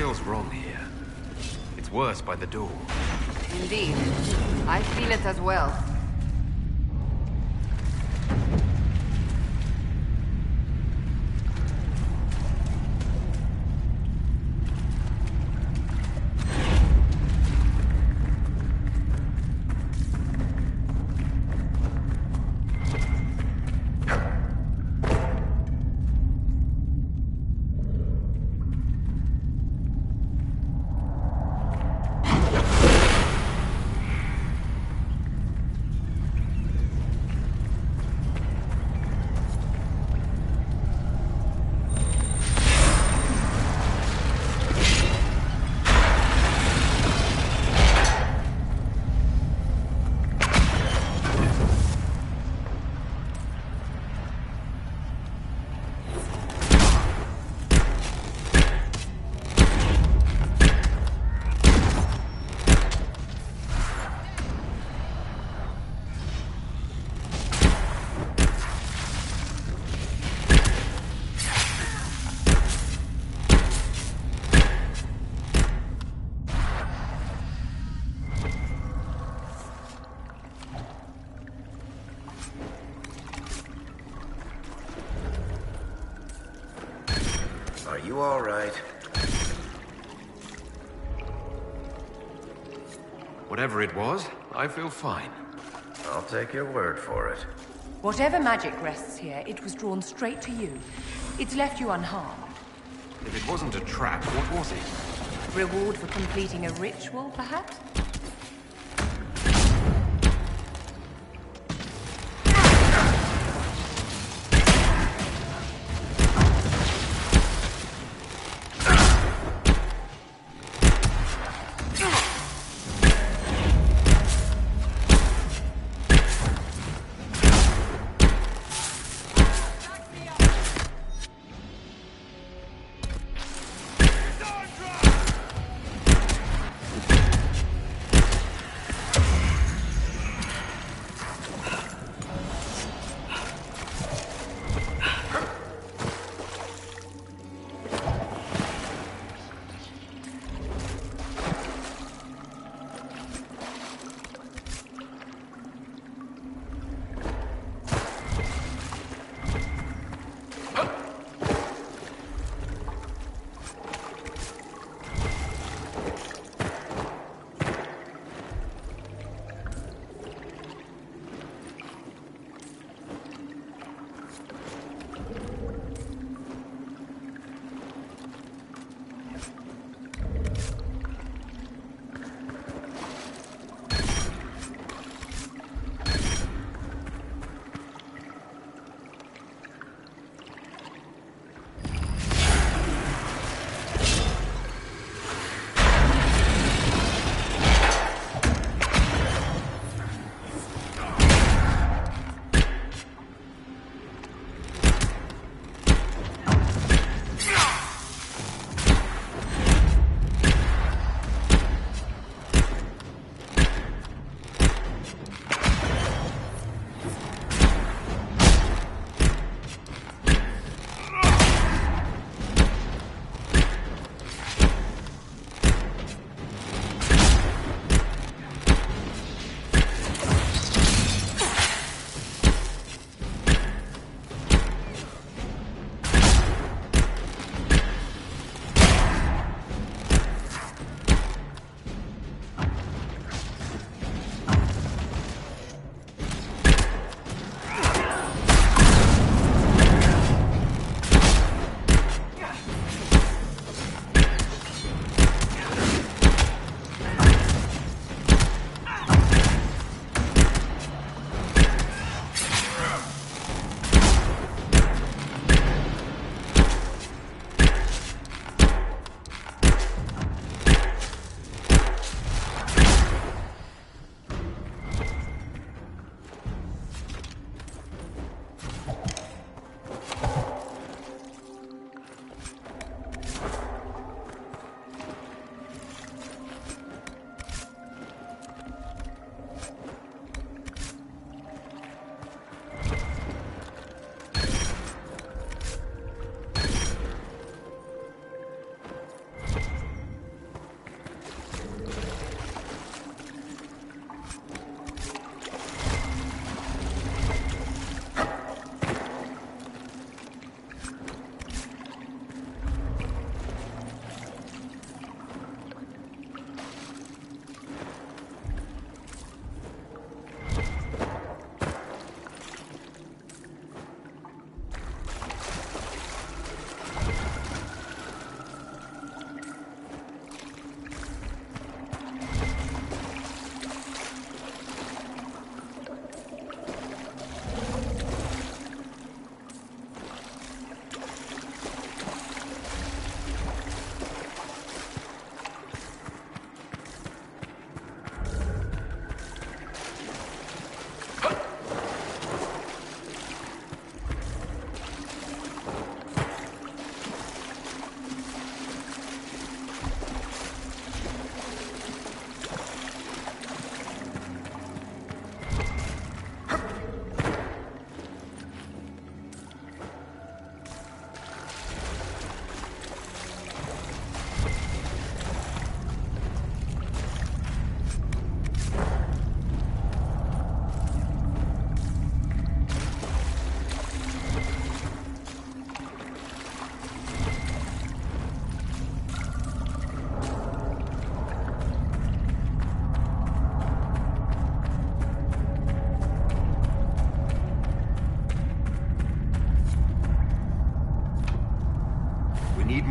feels wrong here. It's worse by the door. Indeed. I feel it as well. Are you all right? Whatever it was, I feel fine. I'll take your word for it. Whatever magic rests here, it was drawn straight to you. It's left you unharmed. If it wasn't a trap, what was it? Reward for completing a ritual, perhaps?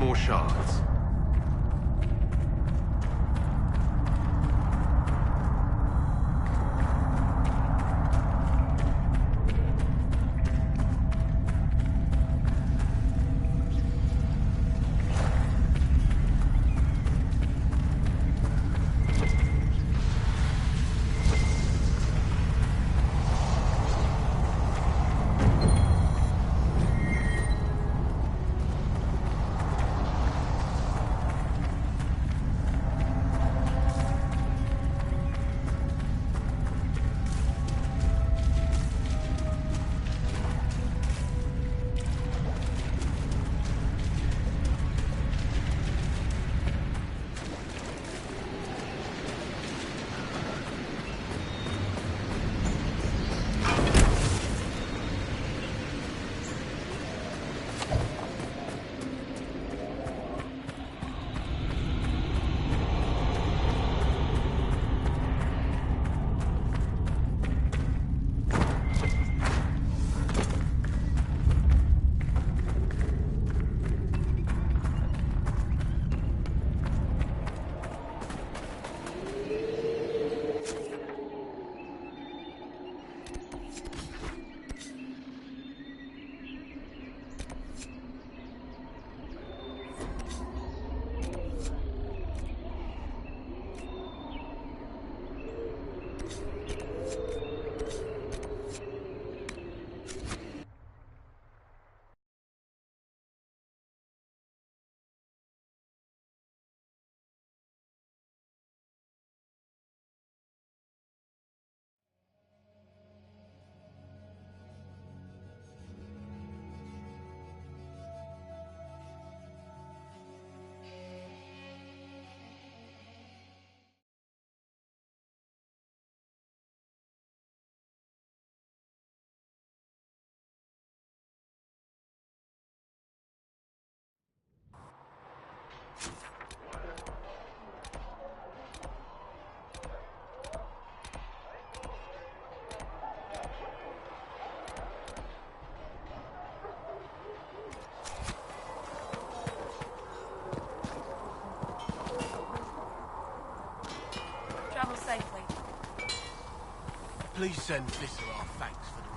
more shards. Travel safely. Please send Visser our thanks for the...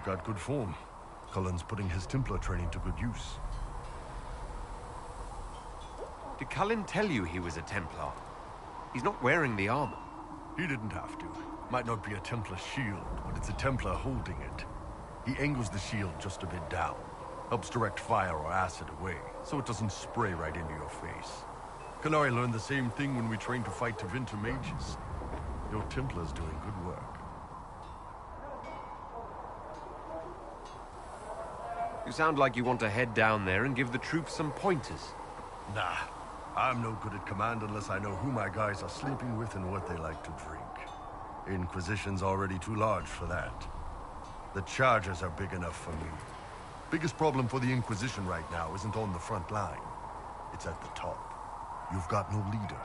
got good form. Cullen's putting his Templar training to good use. Did Cullen tell you he was a Templar? He's not wearing the armor. He didn't have to. Might not be a Templar shield, but it's a Templar holding it. He angles the shield just a bit down. Helps direct fire or acid away, so it doesn't spray right into your face. Canary learned the same thing when we trained to fight Tevinter mages. Your Templar's doing good work. You sound like you want to head down there and give the troops some pointers. Nah, I'm no good at command unless I know who my guys are sleeping with and what they like to drink. Inquisition's already too large for that. The Chargers are big enough for me. Biggest problem for the Inquisition right now isn't on the front line. It's at the top. You've got no leader,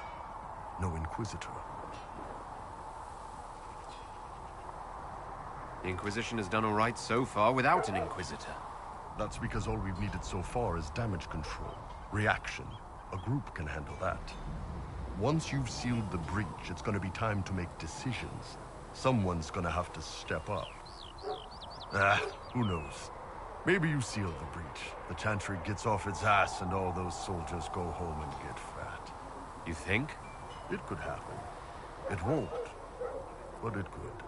no Inquisitor. The Inquisition has done all right so far without an Inquisitor. That's because all we've needed so far is damage control, reaction. A group can handle that. Once you've sealed the breach, it's gonna be time to make decisions. Someone's gonna have to step up. Who knows? Maybe you seal the breach. The Chantry gets off its ass and all those soldiers go home and get fat. You think? It could happen. It won't, but it could.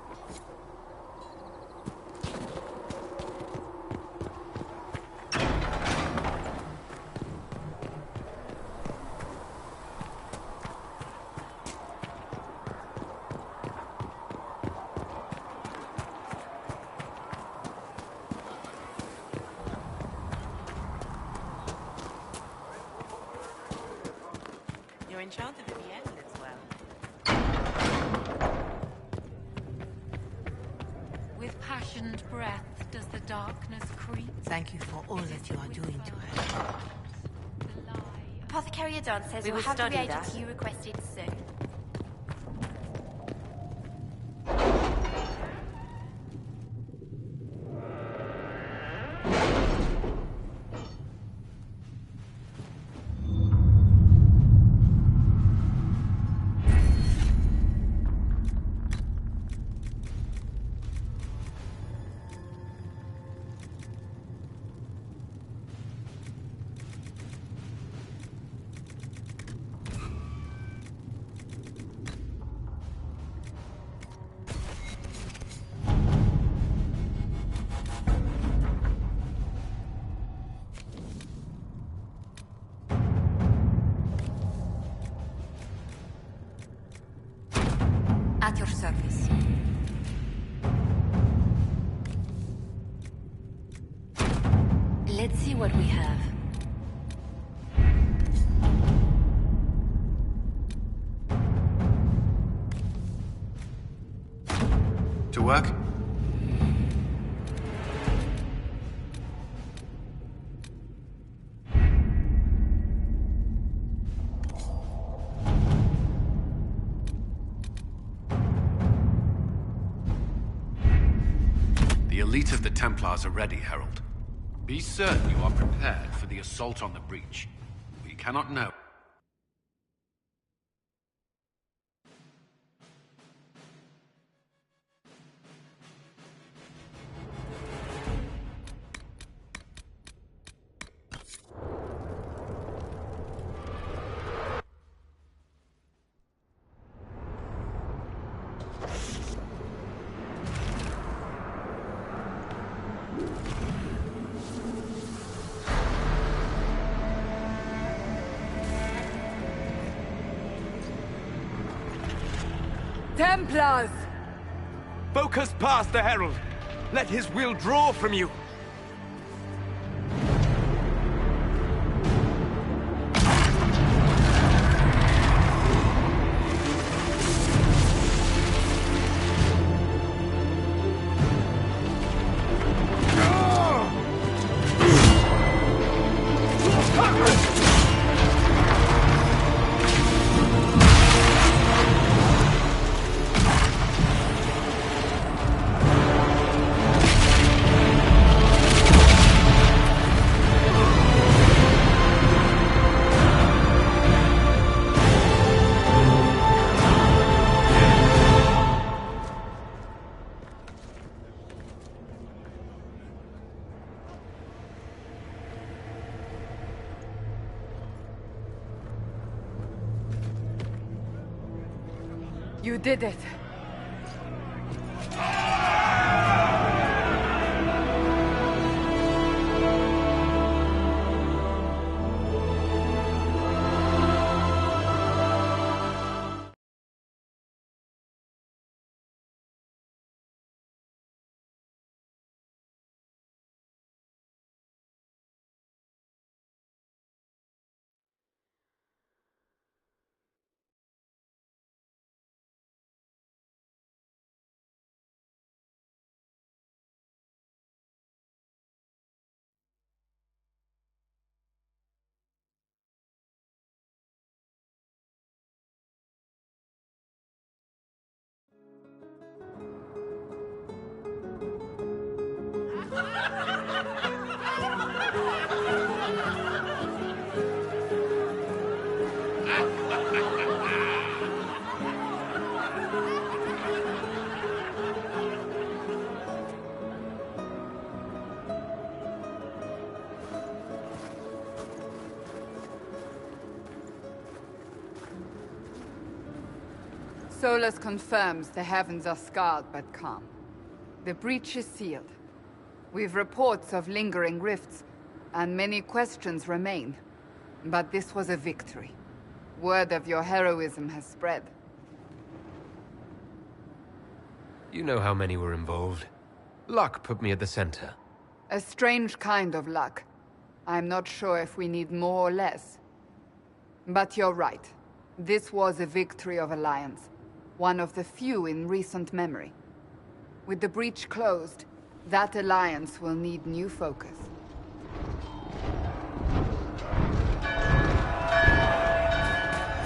You're enchanted at the end as well. With passionate breath does the darkness creep. Thank you for all that you are doing to her. The lie. Apothecary Adon says We we'll will have the study reagents that. you requested soon. At your service. Let's see what we have. To work? The elite of the Templars are ready, Herald. Be certain you are prepared for the assault on the breach. We cannot know. Templars! Focus past the Herald. Let his will draw from you. You did it. Solus confirms the heavens are scarred but calm. The breach is sealed. We've reports of lingering rifts, and many questions remain. But this was a victory. Word of your heroism has spread. You know how many were involved. Luck put me at the center. A strange kind of luck. I'm not sure if we need more or less. But you're right. This was a victory of Alliance. One of the few in recent memory. With the breach closed, that alliance will need new focus.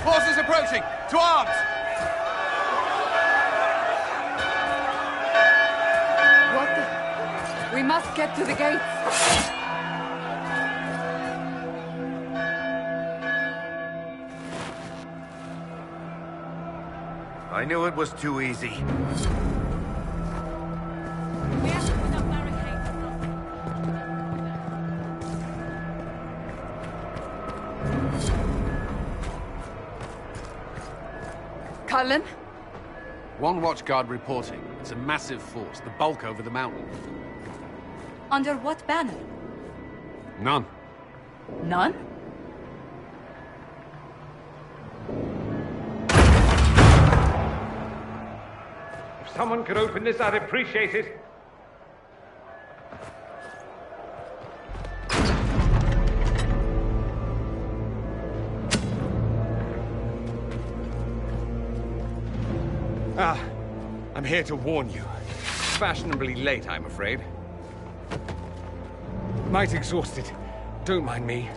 Forces approaching! To arms! What the... We must get to the gates! I knew it was too easy. We have to put up barricades. Cullen? One watchguard reporting. It's a massive force, the bulk over the mountain. Under what banner? None. None? If someone could open this, I'd appreciate it. I'm here to warn you. Fashionably late, I'm afraid. Might exhausted. Don't mind me.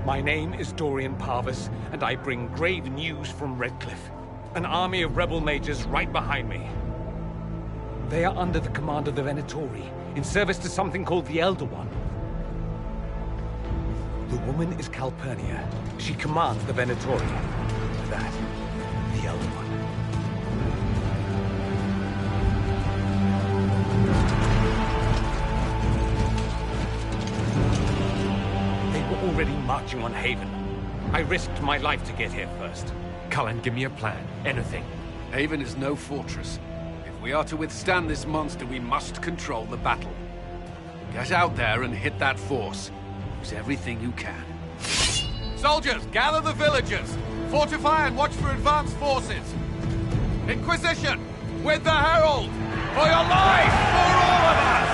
My name is Dorian Parvis, and I bring grave news from Redcliffe. An army of rebel mages right behind me. They are under the command of the Venatori, in service to something called the Elder One. The woman is Calpurnia. She commands the Venatori. That, the Elder One. They were already marching on Haven. I risked my life to get here first. Cullen, give me a plan. Anything. Haven is no fortress. If we are to withstand this monster, we must control the battle. Get out there and hit that force. Use everything you can. Soldiers, gather the villagers! Fortify and watch for advanced forces! Inquisition! With the Herald! For your life! For all of us!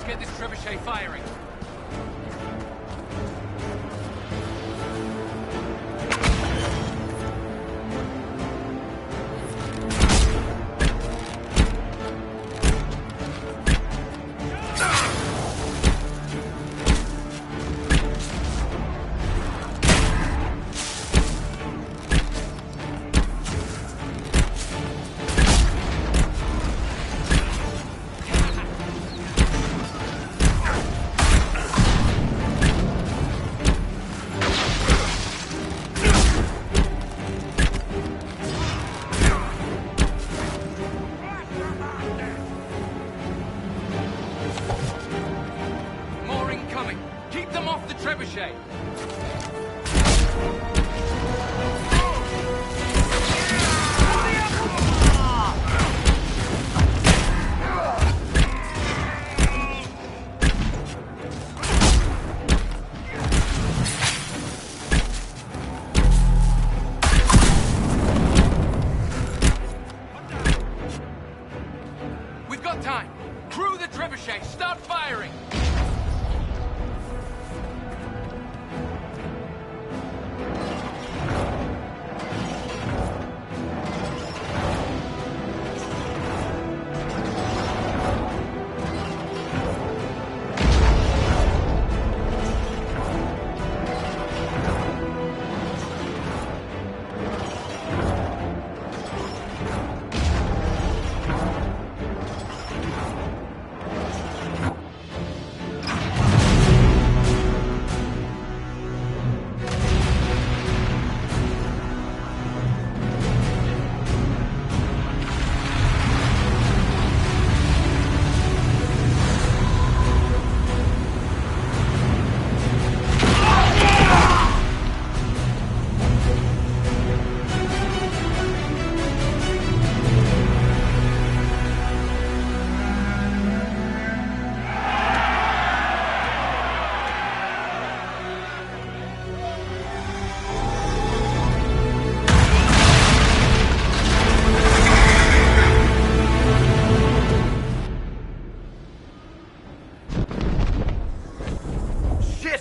Let's get this trebuchet firing. Trebuchet. We've got time. Crew the trebuchet. Start firing.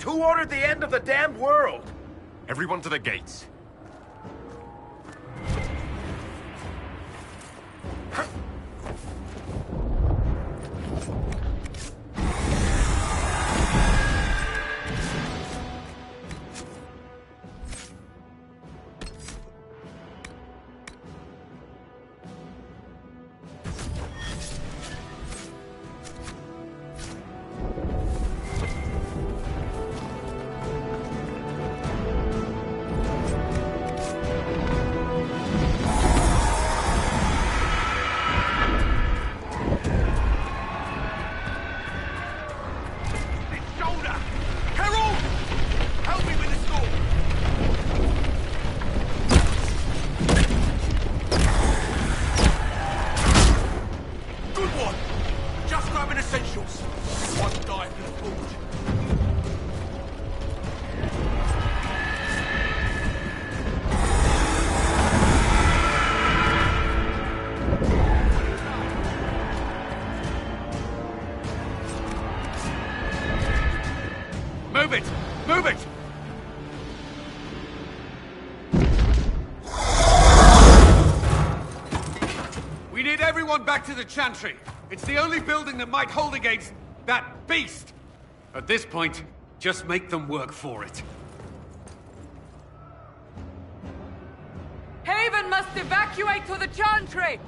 Who ordered the end of the damned world? Everyone to the gates. Move it! Move it! We need everyone back to the Chantry. It's the only building that might hold against that beast. At this point, just make them work for it. Haven must evacuate to the Chantry!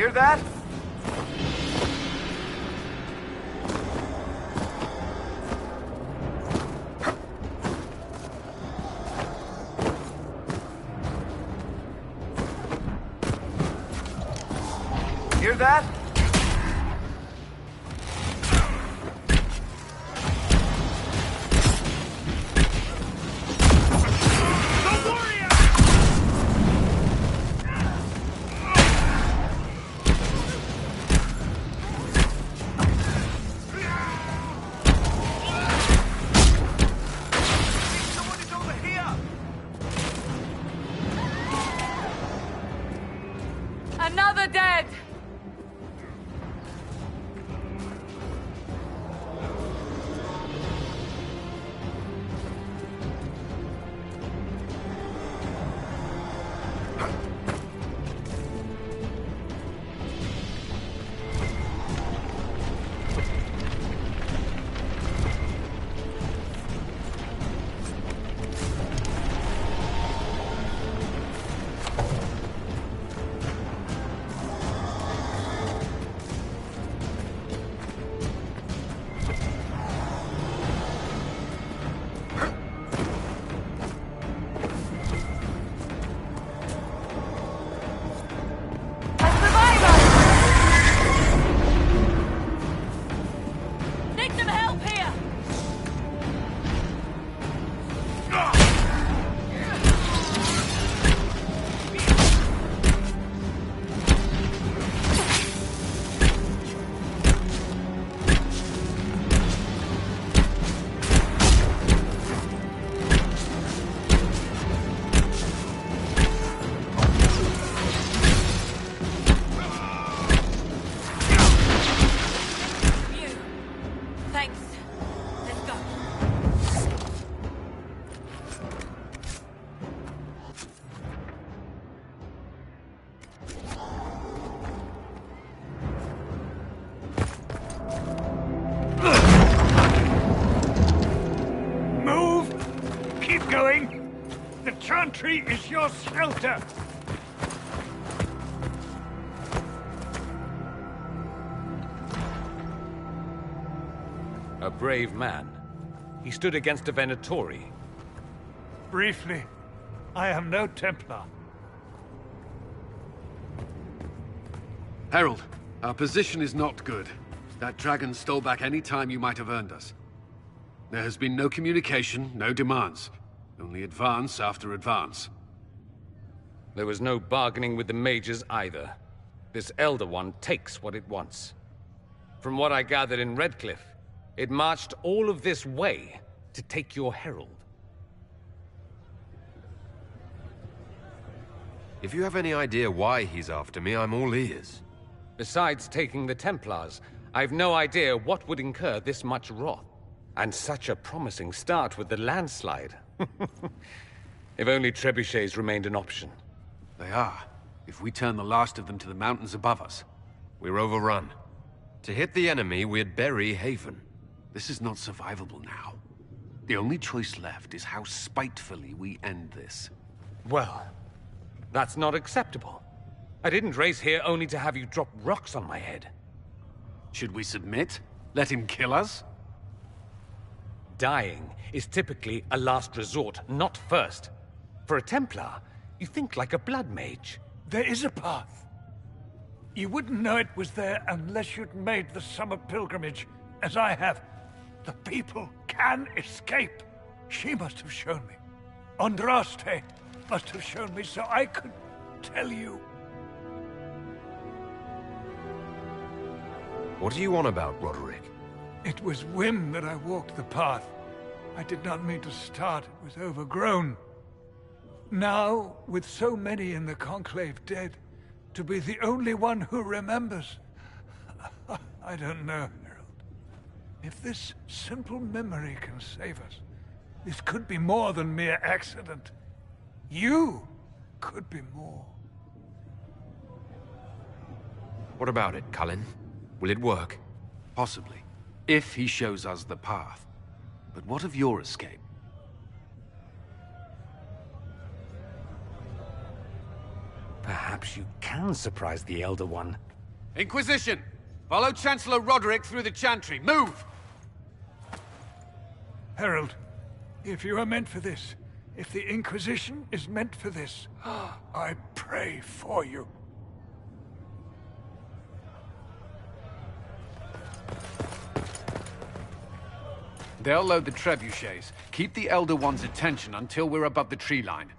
Hear that? Hear that? Another dead! The chantry is your shelter! A brave man. He stood against a Venatori. Briefly, I am no Templar. Herald, our position is not good. That dragon stole back any time you might have earned us. There has been no communication, no demands. Only advance after advance. There was no bargaining with the mages either. This Elder One takes what it wants. From what I gathered in Redcliffe, it marched all of this way to take your herald. If you have any idea why he's after me, I'm all ears. Besides taking the Templars, I've no idea what would incur this much wrath. And such a promising start with the landslide. If only trebuchets remained an option. They are. If we turn the last of them to the mountains above us. We're overrun. To hit the enemy, we'd bury Haven. This is not survivable now. The only choice left is how spitefully we end this. Well, that's not acceptable. I didn't race here only to have you drop rocks on my head. Should we submit? Let him kill us? Dying is typically a last resort, not first. For a Templar, you think like a blood mage. There is a path. You wouldn't know it was there unless you'd made the summer pilgrimage, as I have. The people can escape. She must have shown me. Andraste must have shown me so I could tell you. What are you on about, Roderick? It was whim that I walked the path. I did not mean to start. It was overgrown. Now, with so many in the Conclave dead, to be the only one who remembers... I don't know, Herald. If this simple memory can save us, this could be more than mere accident. You could be more. What about it, Cullen? Will it work? Possibly. If he shows us the path. But what of your escape? Perhaps you can surprise the Elder One. Inquisition! Follow Chancellor Roderick through the Chantry. Move! Herald, if you are meant for this, if the Inquisition is meant for this, I pray for you. They'll load the trebuchets. Keep the Elder One's attention until we're above the tree line.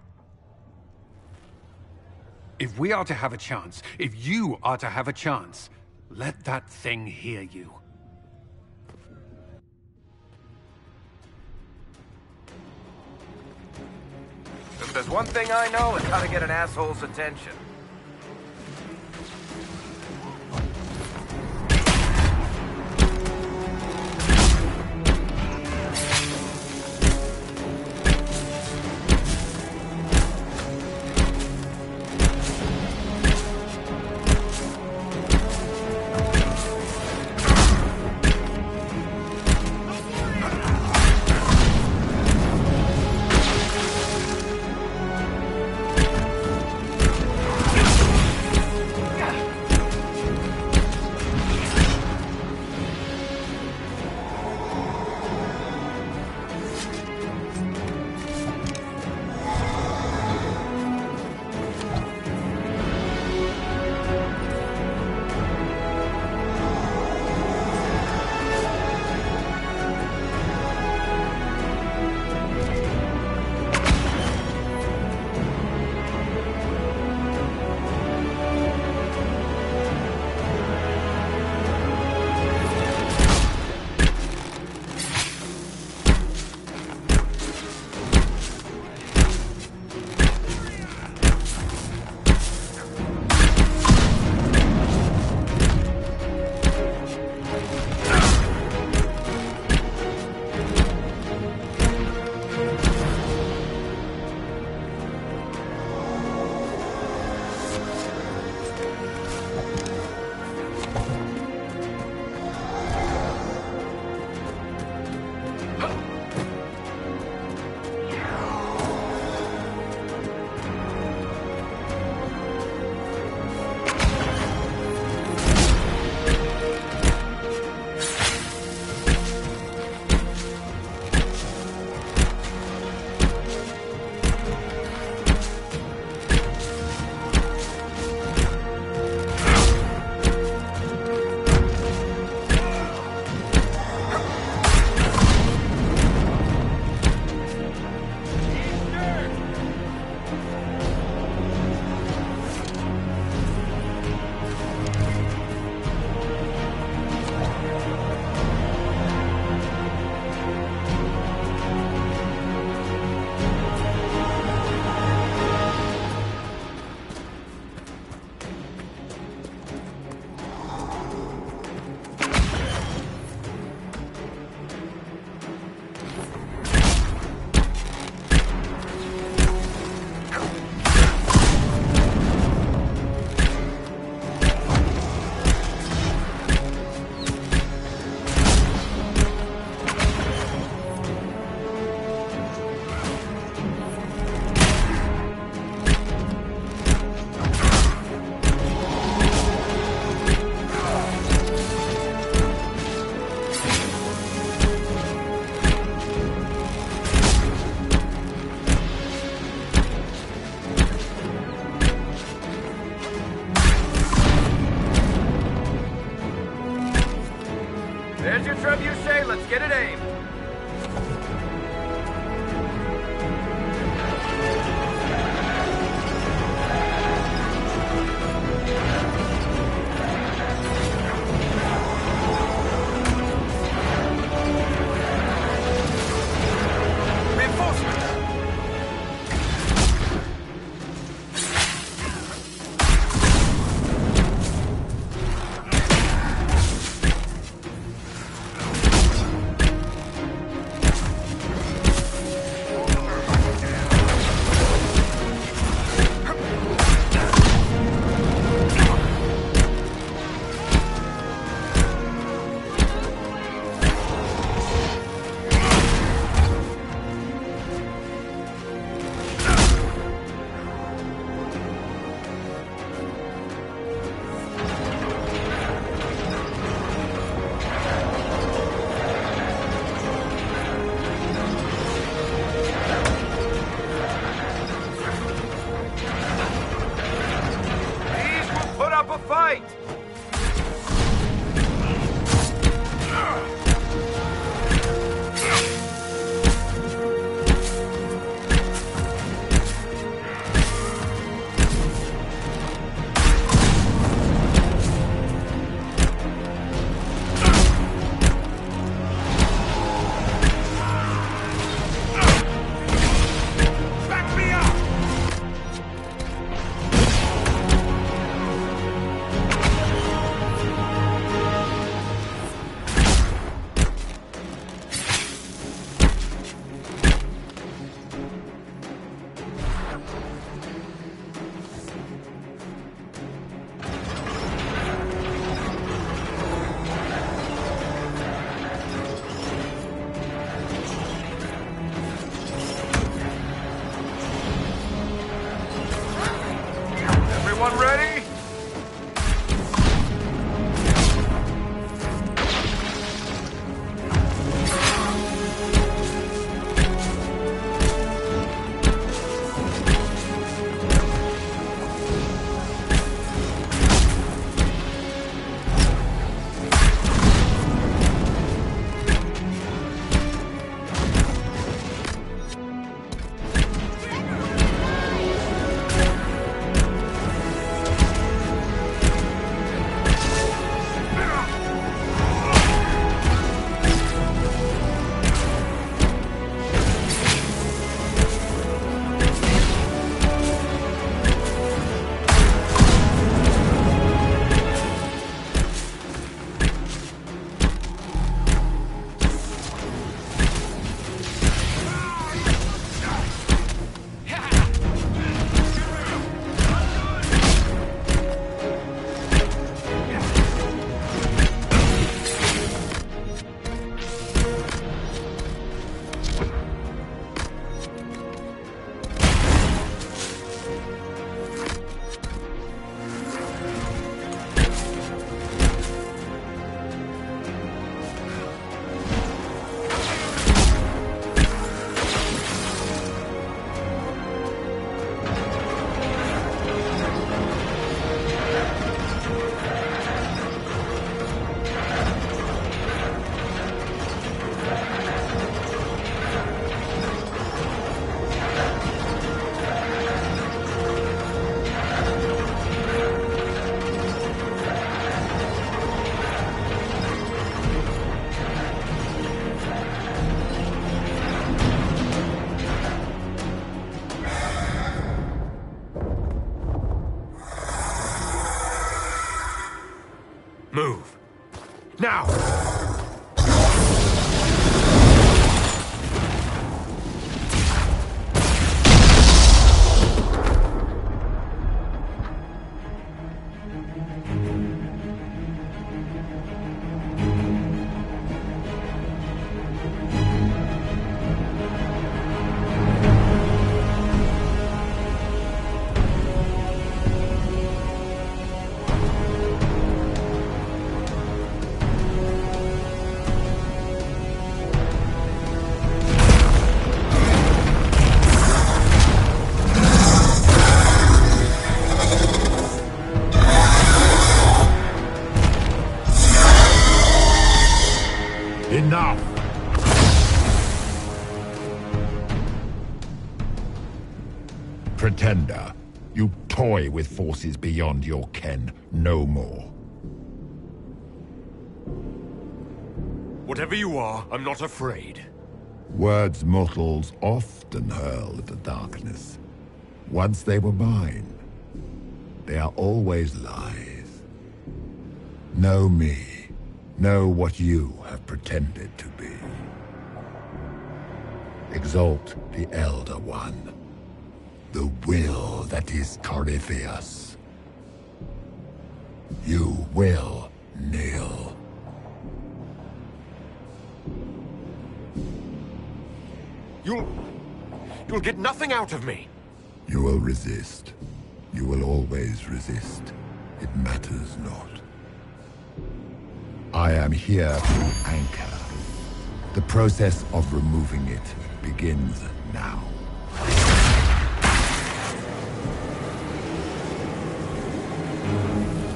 If we are to have a chance, if you are to have a chance, let that thing hear you. If there's one thing I know, it's how to get an asshole's attention. pretender. You toy with forces beyond your ken, no more. Whatever you are, I'm not afraid. Words mortals often hurl at the darkness. Once they were mine, they are always lies. Know me. Know what you have pretended to be. Exalt the Elder One. The will that is Corypheus. You will kneel. You'll get nothing out of me. You will resist. You will always resist. It matters not. I am here to anchor. The process of removing it begins now.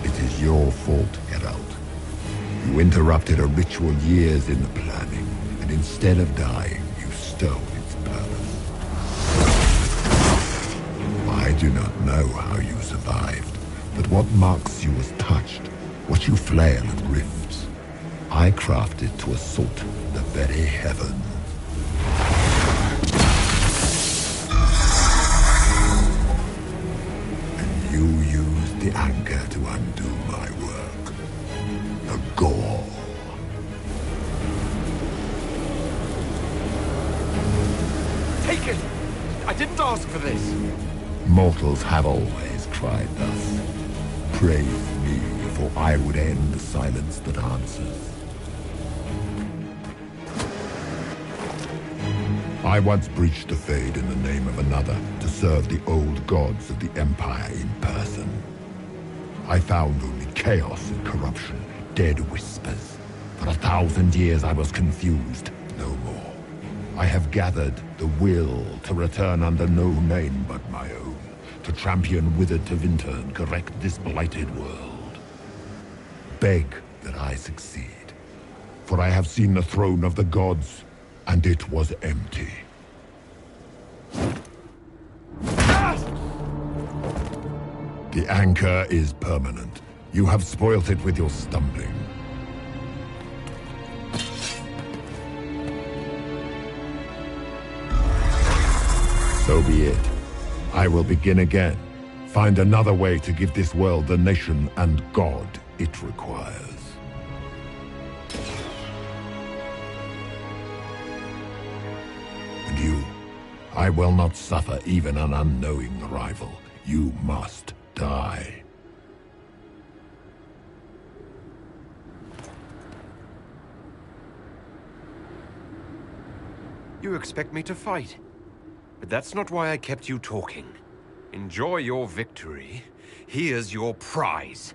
It is your fault, Geralt. You interrupted a ritual years in the planning, and instead of dying, you stole its purpose. I do not know how you survived, but what marks you as touched, what you flail at rifts, I crafted to assault the very heavens. And you used the anchor to undo my work. The gore. Take it! I didn't ask for this. Mortals have always cried thus. Praise me, for I would end the silence that answers. I once breached the Fade in the name of another to serve the old gods of the Empire in person. I found only chaos and corruption, dead whispers. For 1,000 years I was confused, no more. I have gathered the will to return under no name but my own, to champion Withered to Winter and correct this blighted world. Beg that I succeed, for I have seen the throne of the gods, and it was empty. The anchor is permanent. You have spoilt it with your stumbling. So be it. I will begin again. Find another way to give this world the nation and God it requires. And you, I will not suffer even an unknowing rival. You must die. You expect me to fight? But that's not why I kept you talking. Enjoy your victory. Here's your prize.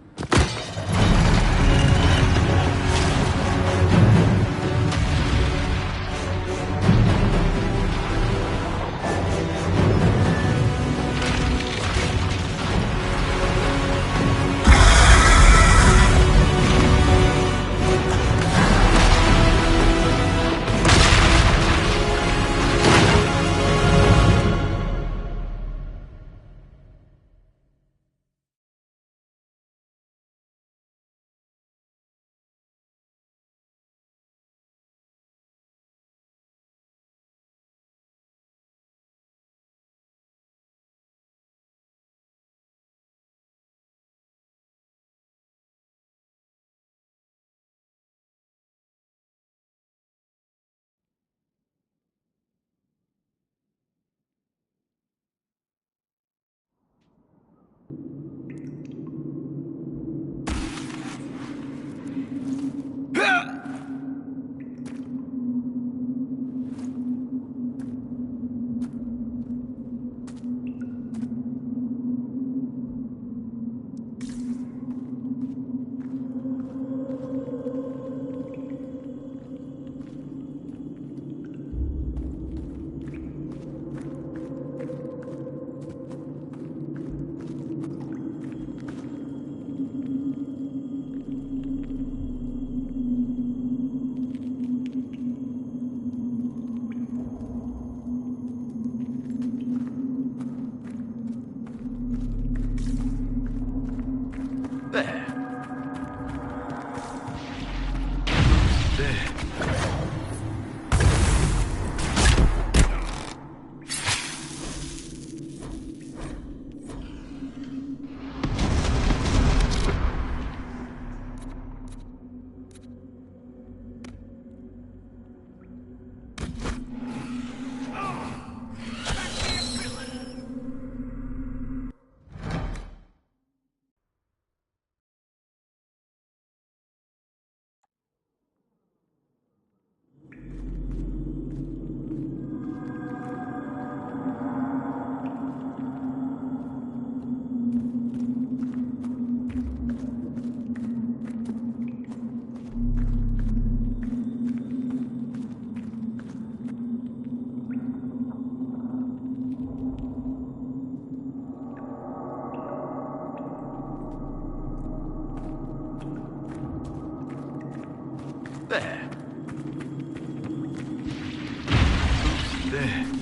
there.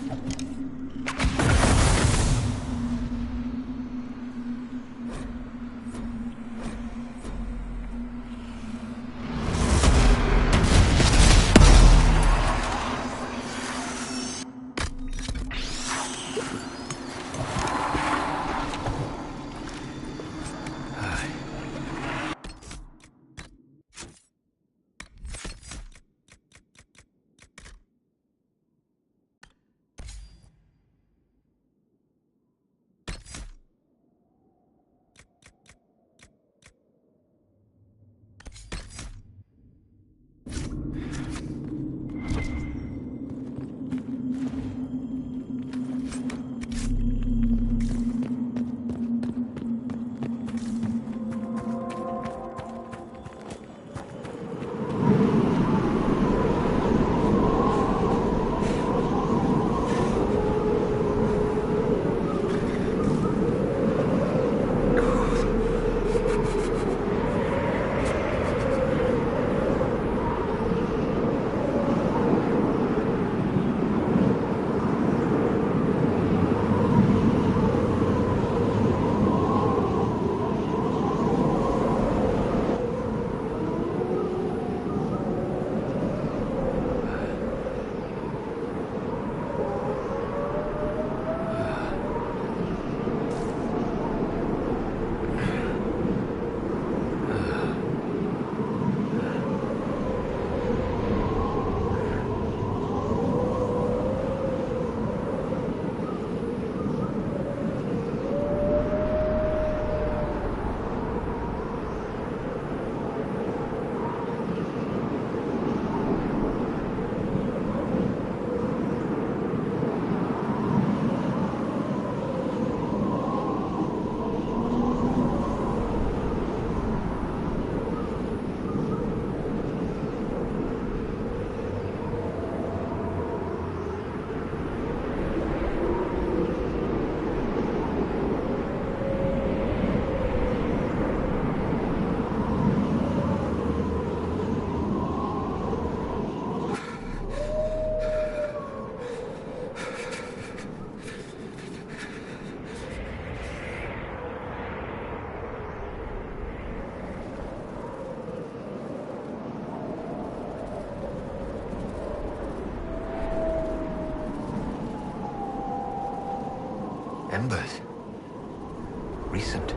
Embers. Recent.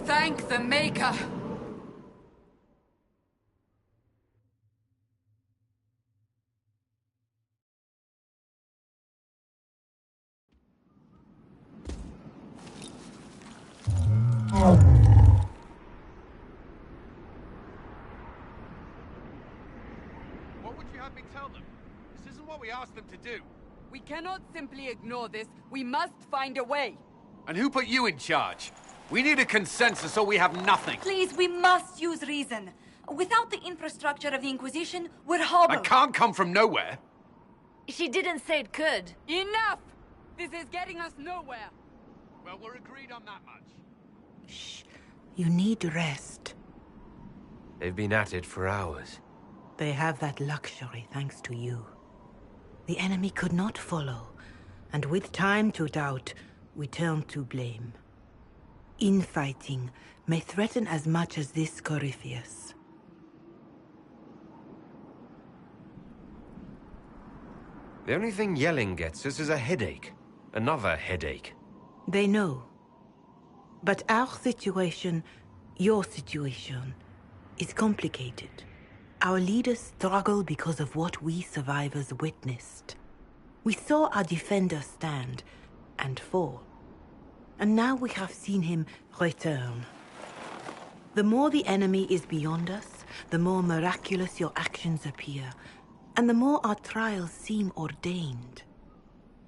Thank the Maker! What would you have me tell them? This isn't what we asked them to do. We cannot simply ignore this. We must find a way. And who put you in charge? We need a consensus or we have nothing. Please, we must use reason. Without the infrastructure of the Inquisition, we're hobbled. I can't come from nowhere. She didn't say it could. Enough! This is getting us nowhere. Well, we're agreed on that much. Shh. You need rest. They've been at it for hours. They have that luxury thanks to you. The enemy could not follow, and with time to doubt, we turn to blame. Infighting may threaten as much as this Corypheus. The only thing yelling gets us is a headache. Another headache. They know. But our situation, your situation, is complicated. Our leaders struggle because of what we survivors witnessed. We saw our defender stand and fall. And now we have seen him return. The more the enemy is beyond us, the more miraculous your actions appear, and the more our trials seem ordained.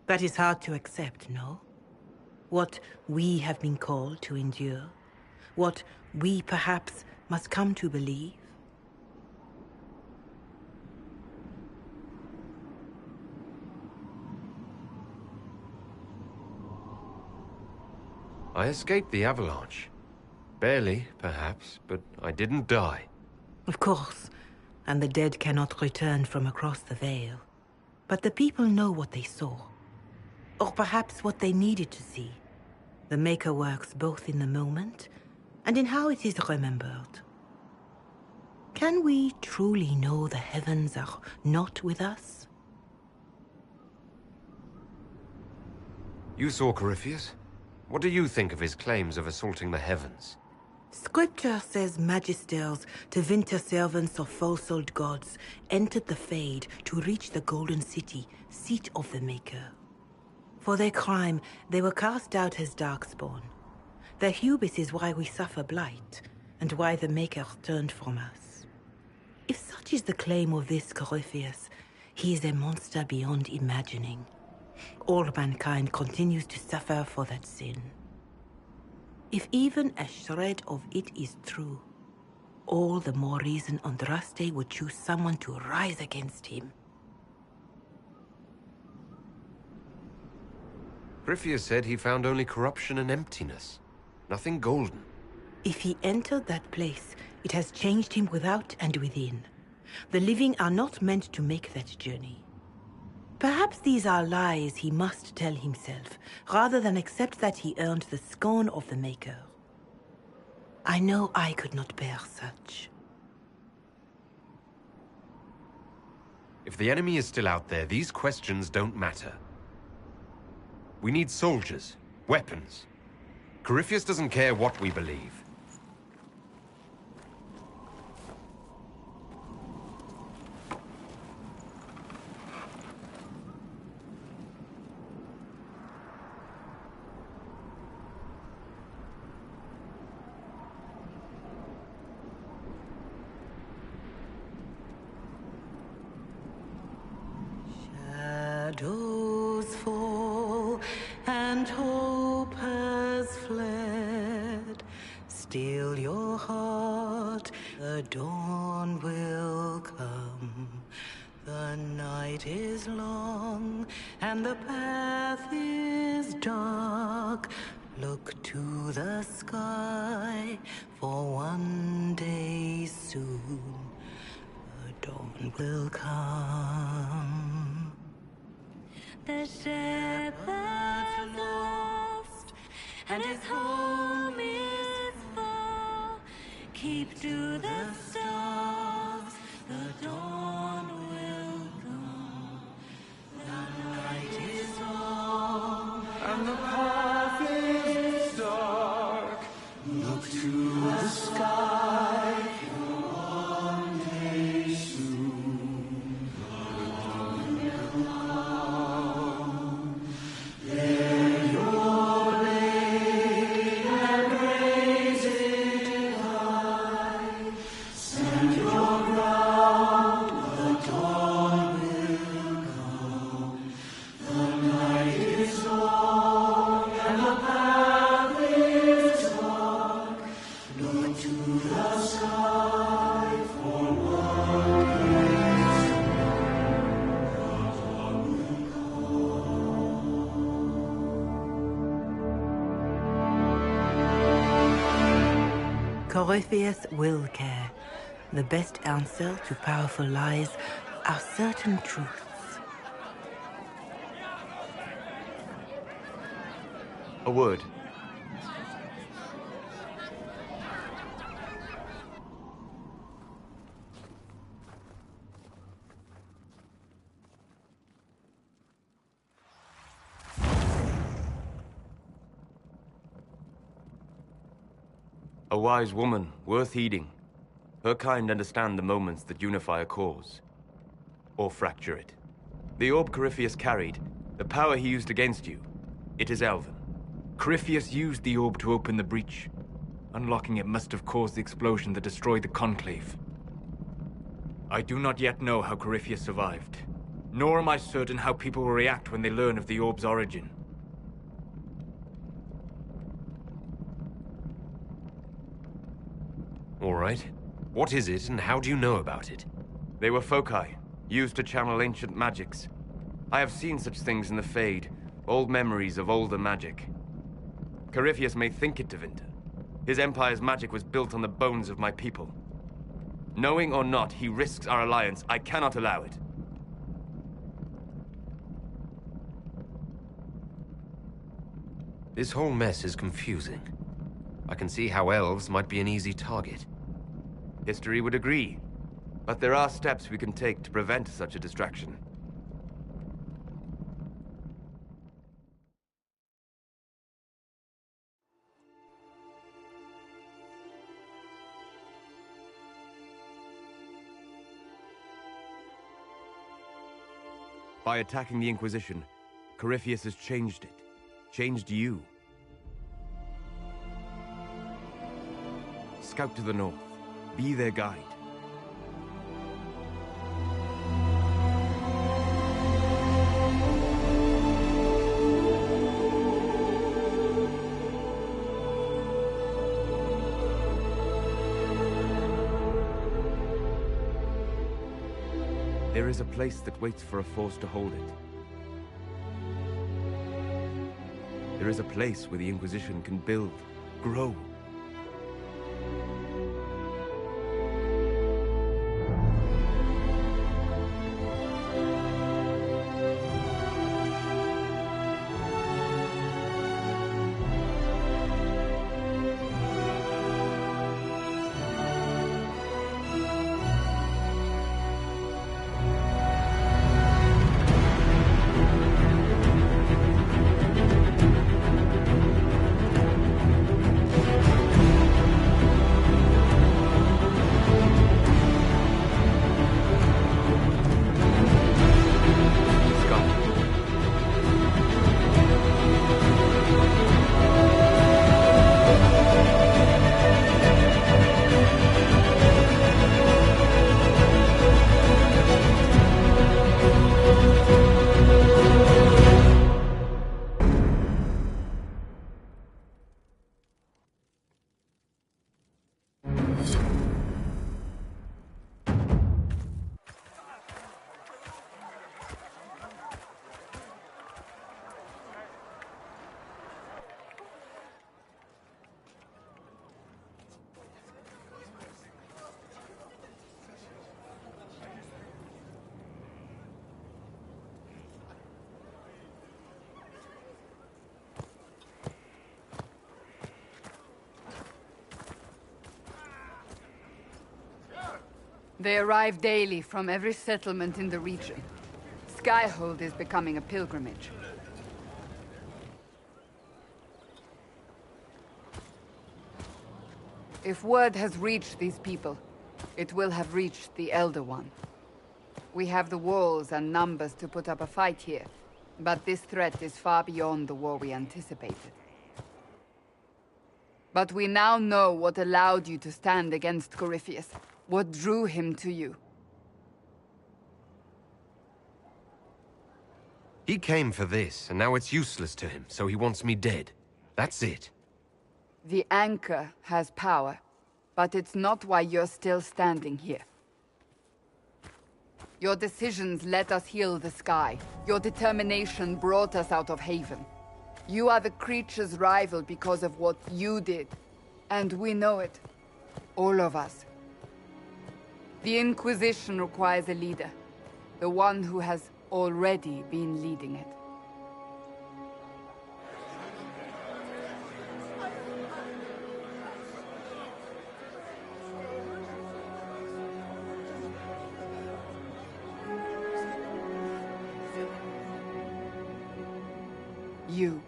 That is hard to accept, no? What we have been called to endure, what we perhaps must come to believe. I escaped the avalanche. Barely, perhaps, but I didn't die. Of course, and the dead cannot return from across the veil. But the people know what they saw. Or perhaps what they needed to see. The Maker works both in the moment and in how it is remembered. Can we truly know the heavens are not with us? You saw Corypheus? What do you think of his claims of assaulting the heavens? Scripture says magisters, to winter servants of false-souled gods, entered the Fade to reach the Golden City, seat of the Maker. For their crime, they were cast out as darkspawn. Their hubris is why we suffer blight, and why the Maker turned from us. If such is the claim of this Corypheus, he is a monster beyond imagining. All mankind continues to suffer for that sin. If even a shred of it is true, all the more reason Andraste would choose someone to rise against him. Corypheus said he found only corruption and emptiness. Nothing golden. If he entered that place, it has changed him without and within. The living are not meant to make that journey. Perhaps these are lies he must tell himself, rather than accept that he earned the scorn of the Maker. I know I could not bear such. If the enemy is still out there, these questions don't matter. We need soldiers, weapons. Corypheus doesn't care what we believe. Shadows fall and hope has fled. Still your heart, the dawn will come. The night is long and the path is dark. Look to the sky, for one day soon the dawn will come. The shepherd's lost, and his home is far. Keep to the stars, the dawn will come. The night is long, and the path is dark. Look to the sky, for one day soon the dawn will come. Bear your blade and raise it high. Stand your ground, the dawn will come. The night is long and the path is dark. Look to the sky, for one day soon the dawn will Corypheus will care. The best answer to powerful lies are certain truths. A word. A wise woman, worth heeding. Her kind understand the moments that unify a cause. Or fracture it. The orb Corypheus carried, the power he used against you, it is elven. Corypheus used the orb to open the breach. Unlocking it must have caused the explosion that destroyed the Conclave. I do not yet know how Corypheus survived, nor am I certain how people will react when they learn of the orb's origin. All right. What is it, and how do you know about it? They were foci, used to channel ancient magics. I have seen such things in the Fade, old memories of older magic. Corypheus may think it Tevinter. His empire's magic was built on the bones of my people. Knowing or not, he risks our alliance. I cannot allow it. This whole mess is confusing. I can see how elves might be an easy target. History would agree. But there are steps we can take to prevent such a distraction. By attacking the Inquisition, Corypheus has changed it. Changed you. Scout to the north. Be their guide. There is a place that waits for a force to hold it. There is a place where the Inquisition can build, grow. They arrive daily from every settlement in the region. Skyhold is becoming a pilgrimage. If word has reached these people, it will have reached the Elder One. We have the walls and numbers to put up a fight here, but this threat is far beyond the war we anticipated. But we now know what allowed you to stand against Corypheus, what drew him to you. He came for this, and now it's useless to him, so he wants me dead. That's it. The Anchor has power, but it's not why you're still standing here. Your decisions let us heal the sky. Your determination brought us out of Haven. You are the creature's rival because of what you did. And we know it. All of us. The Inquisition requires a leader. The one who has already been leading it. You.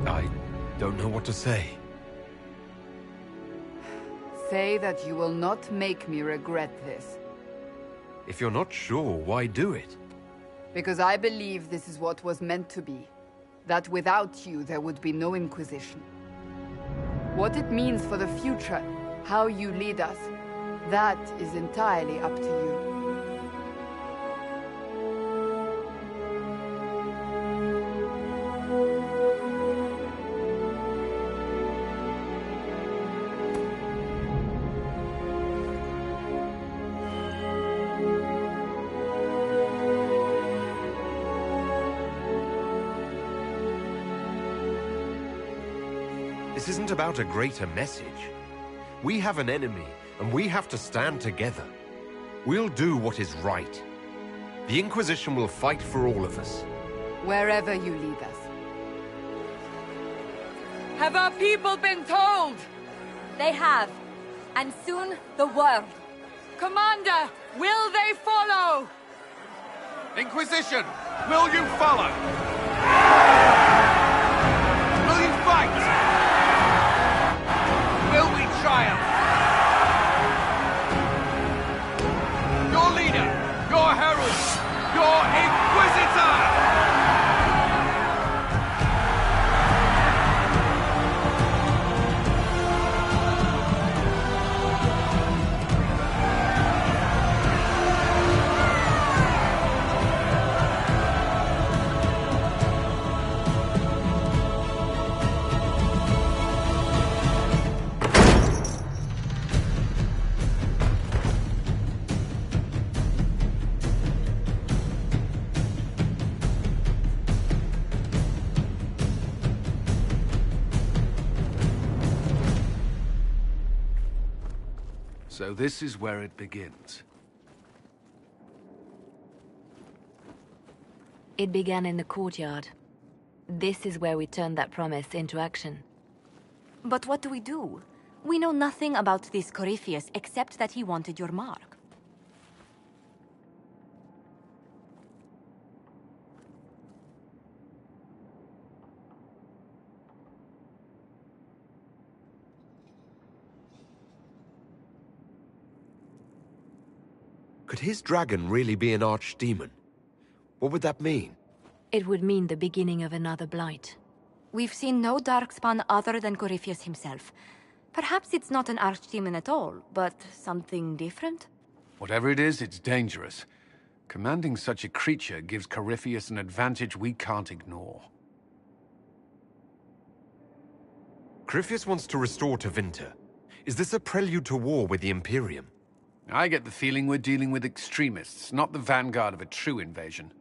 I don't know what to say. say that you will not make me regret this. If you're not sure, why do it? Because I believe this is what was meant to be. That without you, there would be no Inquisition. What it means for the future, how you lead us, that is entirely up to you. This isn't about a greater message. We have an enemy, and we have to stand together. We'll do what is right. The Inquisition will fight for all of us. Wherever you lead us. Have our people been told? They have. And soon, the world. Commander, will they follow? Inquisition, will you follow? Will you fight? Will we triumph? Your leader, your herald, your Inquisitor! So this is where it begins. It began in the courtyard. This is where we turned that promise into action. But what do we do? We know nothing about this Corypheus except that he wanted your mark. Could his dragon really be an archdemon? What would that mean? It would mean the beginning of another blight. We've seen no darkspawn other than Corypheus himself. Perhaps it's not an archdemon at all, but something different? Whatever it is, it's dangerous. Commanding such a creature gives Corypheus an advantage we can't ignore. Corypheus wants to restore Tevinter. Is this a prelude to war with the Imperium? I get the feeling we're dealing with extremists, not the vanguard of a true invasion.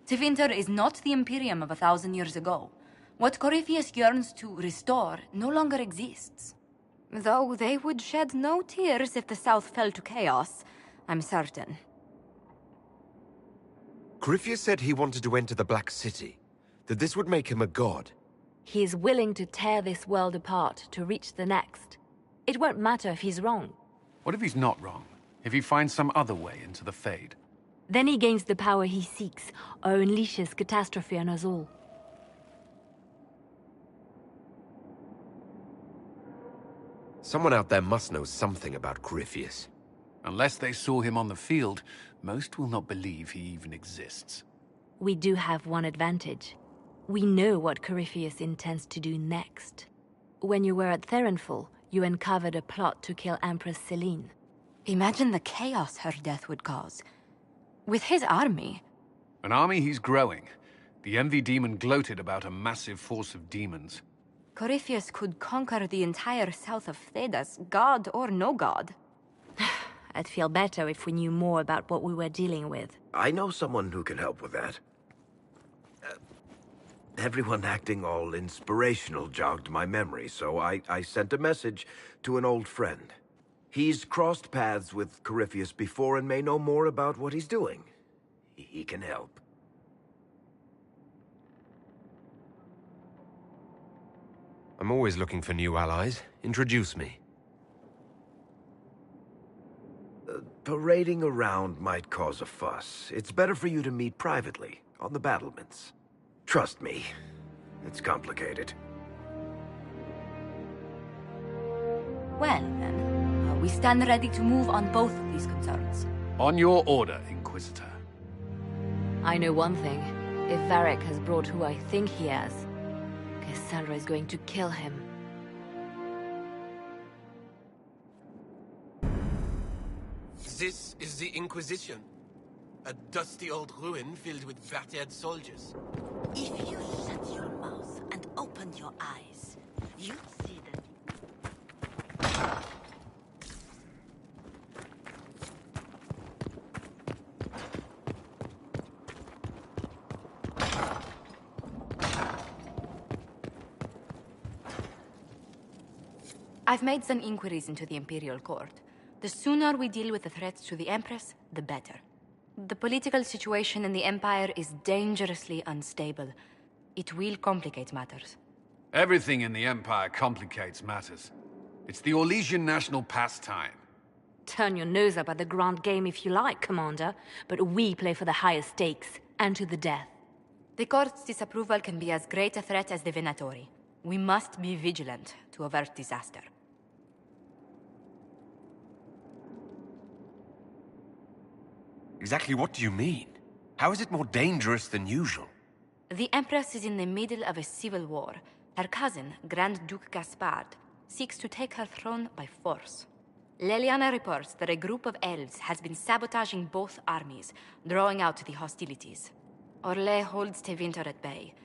Tevinter is not the Imperium of 1,000 years ago. What Corypheus yearns to restore no longer exists. Though they would shed no tears if the South fell to chaos, I'm certain. Corypheus said he wanted to enter the Black City, that this would make him a god. He is willing to tear this world apart to reach the next. It won't matter if he's wrong. What if he's not wrong? If he finds some other way into the Fade? Then he gains the power he seeks, or unleashes catastrophe on us all. Someone out there must know something about Corypheus. Unless they saw him on the field, most will not believe he even exists. We do have one advantage. We know what Corypheus intends to do next. When you were at Therenfall, you uncovered a plot to kill Empress Celine. Imagine the chaos her death would cause. With his army. An army he's growing. The Envy Demon gloated about a massive force of demons. Corypheus could conquer the entire south of Thedas, god or no god. I'd feel better if we knew more about what we were dealing with. I know someone who can help with that. Everyone acting all inspirational jogged my memory, so I sent a message to an old friend. He's crossed paths with Corypheus before and may know more about what he's doing. He can help. I'm always looking for new allies. Introduce me. Parading around might cause a fuss. It's better for you to meet privately, on the battlements. Trust me, it's complicated. Well, then, how We stand ready to move on both of these concerns. On your order, Inquisitor. I know one thing. If Varric has brought who I think he has, Cassandra is going to kill him. This is the Inquisition. A dusty old ruin filled with battered soldiers. If you shut your mouth and open your eyes, you'd see that. I've made some inquiries into the Imperial Court. The sooner we deal with the threats to the Empress, the better. The political situation in the Empire is dangerously unstable. It will complicate matters. Everything in the Empire complicates matters. It's the Orlesian national pastime. Turn your nose up at the grand game if you like, Commander, but we play for the highest stakes, and to the death. The Court's disapproval can be as great a threat as the Venatori. We must be vigilant to avert disaster. Exactly what do you mean? How is it more dangerous than usual? The Empress is in the middle of a civil war. Her cousin, Grand Duke Gaspard, seeks to take her throne by force. Leliana reports that a group of elves has been sabotaging both armies, drawing out the hostilities. Orlais holds Tevinter at bay.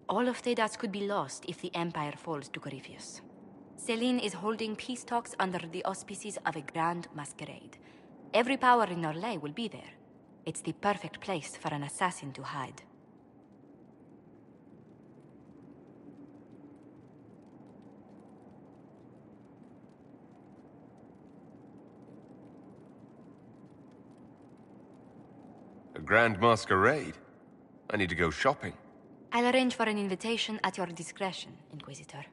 All of Thedas could be lost if the Empire falls to Corypheus. Celine is holding peace talks under the auspices of a grand masquerade. Every power in Orlais will be there. It's the perfect place for an assassin to hide. A grand masquerade? I need to go shopping. I'll arrange for an invitation at your discretion, Inquisitor.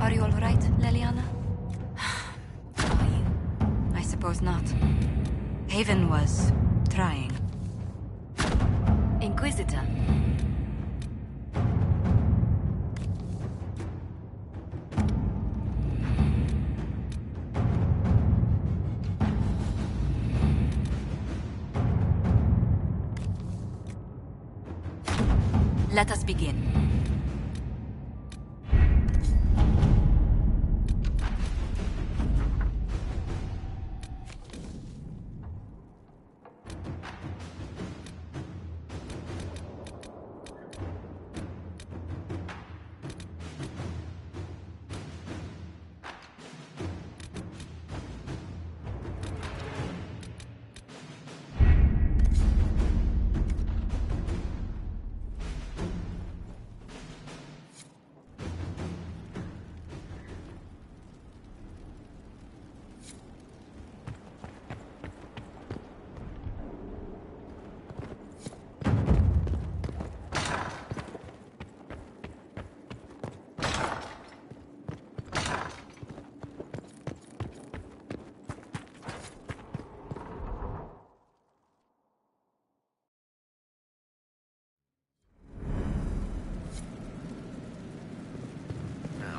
Are you all right, Leliana? Are you? I suppose not. Haven was trying. Inquisitor. Let us begin.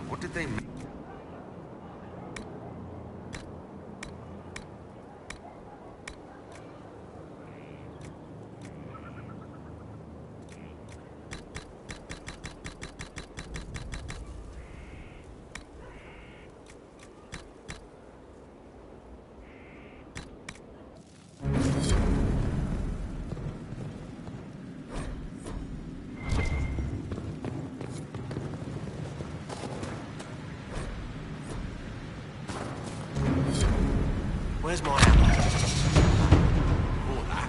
What did they mean? Where's my ammo? Or that.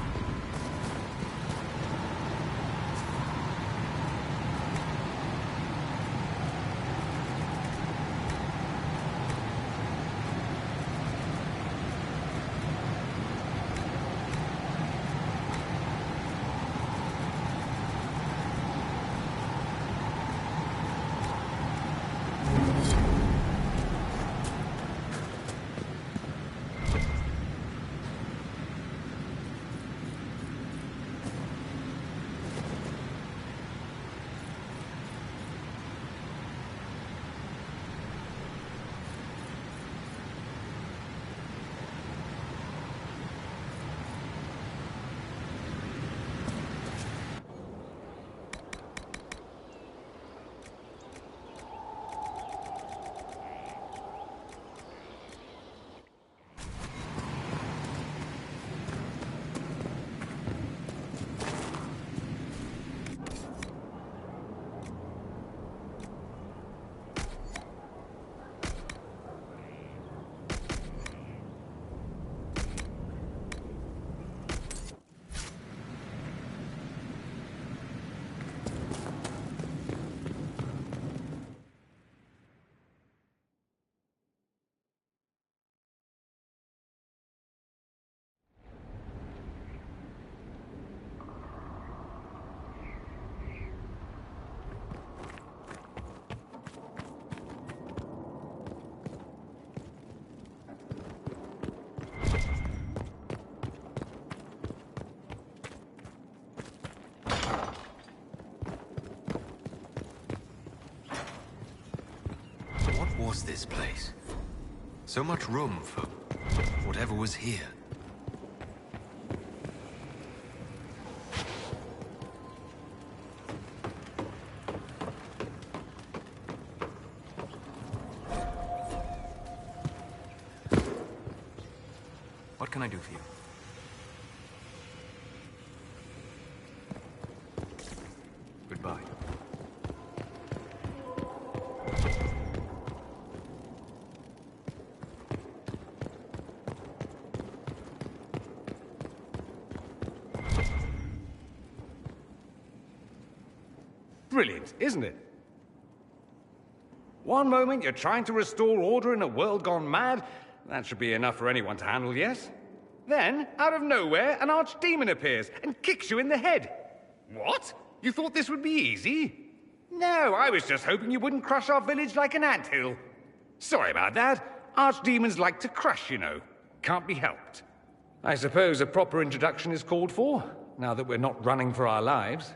was this place? So much room for whatever was here. What can I do for you? Goodbye. Brilliant, isn't it? One moment you're trying to restore order in a world gone mad. That should be enough for anyone to handle, yes? Then, out of nowhere, an archdemon appears and kicks you in the head. What? You thought this would be easy? No, I was just hoping you wouldn't crush our village like an anthill. Sorry about that. Archdemons like to crush, you know. Can't be helped. I suppose a proper introduction is called for, now that we're not running for our lives.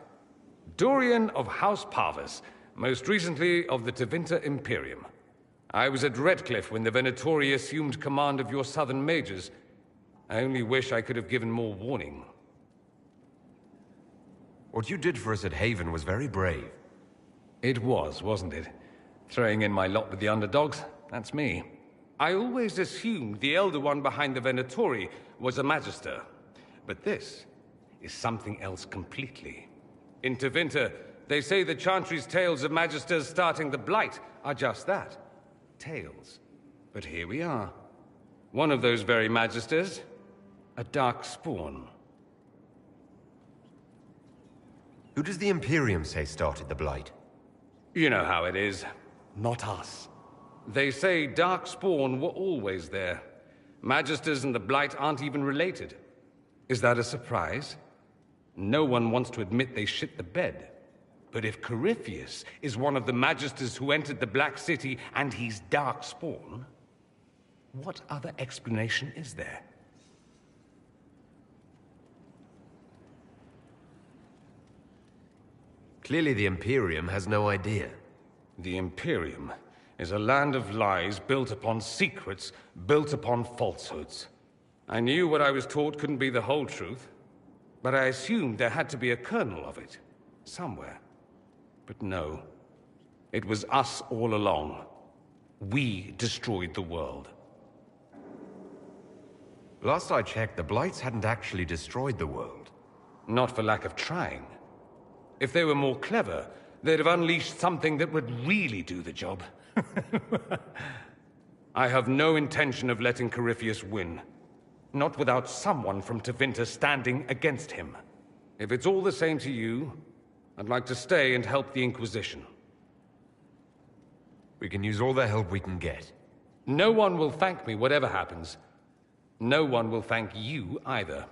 Dorian of House Parvis, most recently of the Tevinter Imperium. I was at Redcliffe when the Venatori assumed command of your southern mages. I only wish I could have given more warning. What you did for us at Haven was very brave. It was, wasn't it? Throwing in my lot with the underdogs, that's me. I always assumed the Elder One behind the Venatori was a Magister. But this is something else completely. In Tevinter, they say the Chantry's tales of Magisters starting the Blight are just that. Tales. But here we are. One of those very Magisters, a dark spawn. Who does the Imperium say started the Blight? You know how it is. Not us. They say Darkspawn were always there. Magisters and the Blight aren't even related. Is that a surprise? No one wants to admit they shit the bed. But if Corypheus is one of the Magisters who entered the Black City and he's Darkspawn, what other explanation is there? Clearly the Imperium has no idea. The Imperium is a land of lies built upon secrets, built upon falsehoods. I knew what I was taught couldn't be the whole truth, but I assumed there had to be a kernel of it, somewhere. But no, it was us all along. We destroyed the world. Last I checked, the Blights hadn't actually destroyed the world. Not for lack of trying. If they were more clever, they'd have unleashed something that would really do the job. I have no intention of letting Corypheus win. Not without someone from Tevinter standing against him. If it's all the same to you, I'd like to stay and help the Inquisition. We can use all the help we can get. No one will thank me whatever happens. No one will thank you either.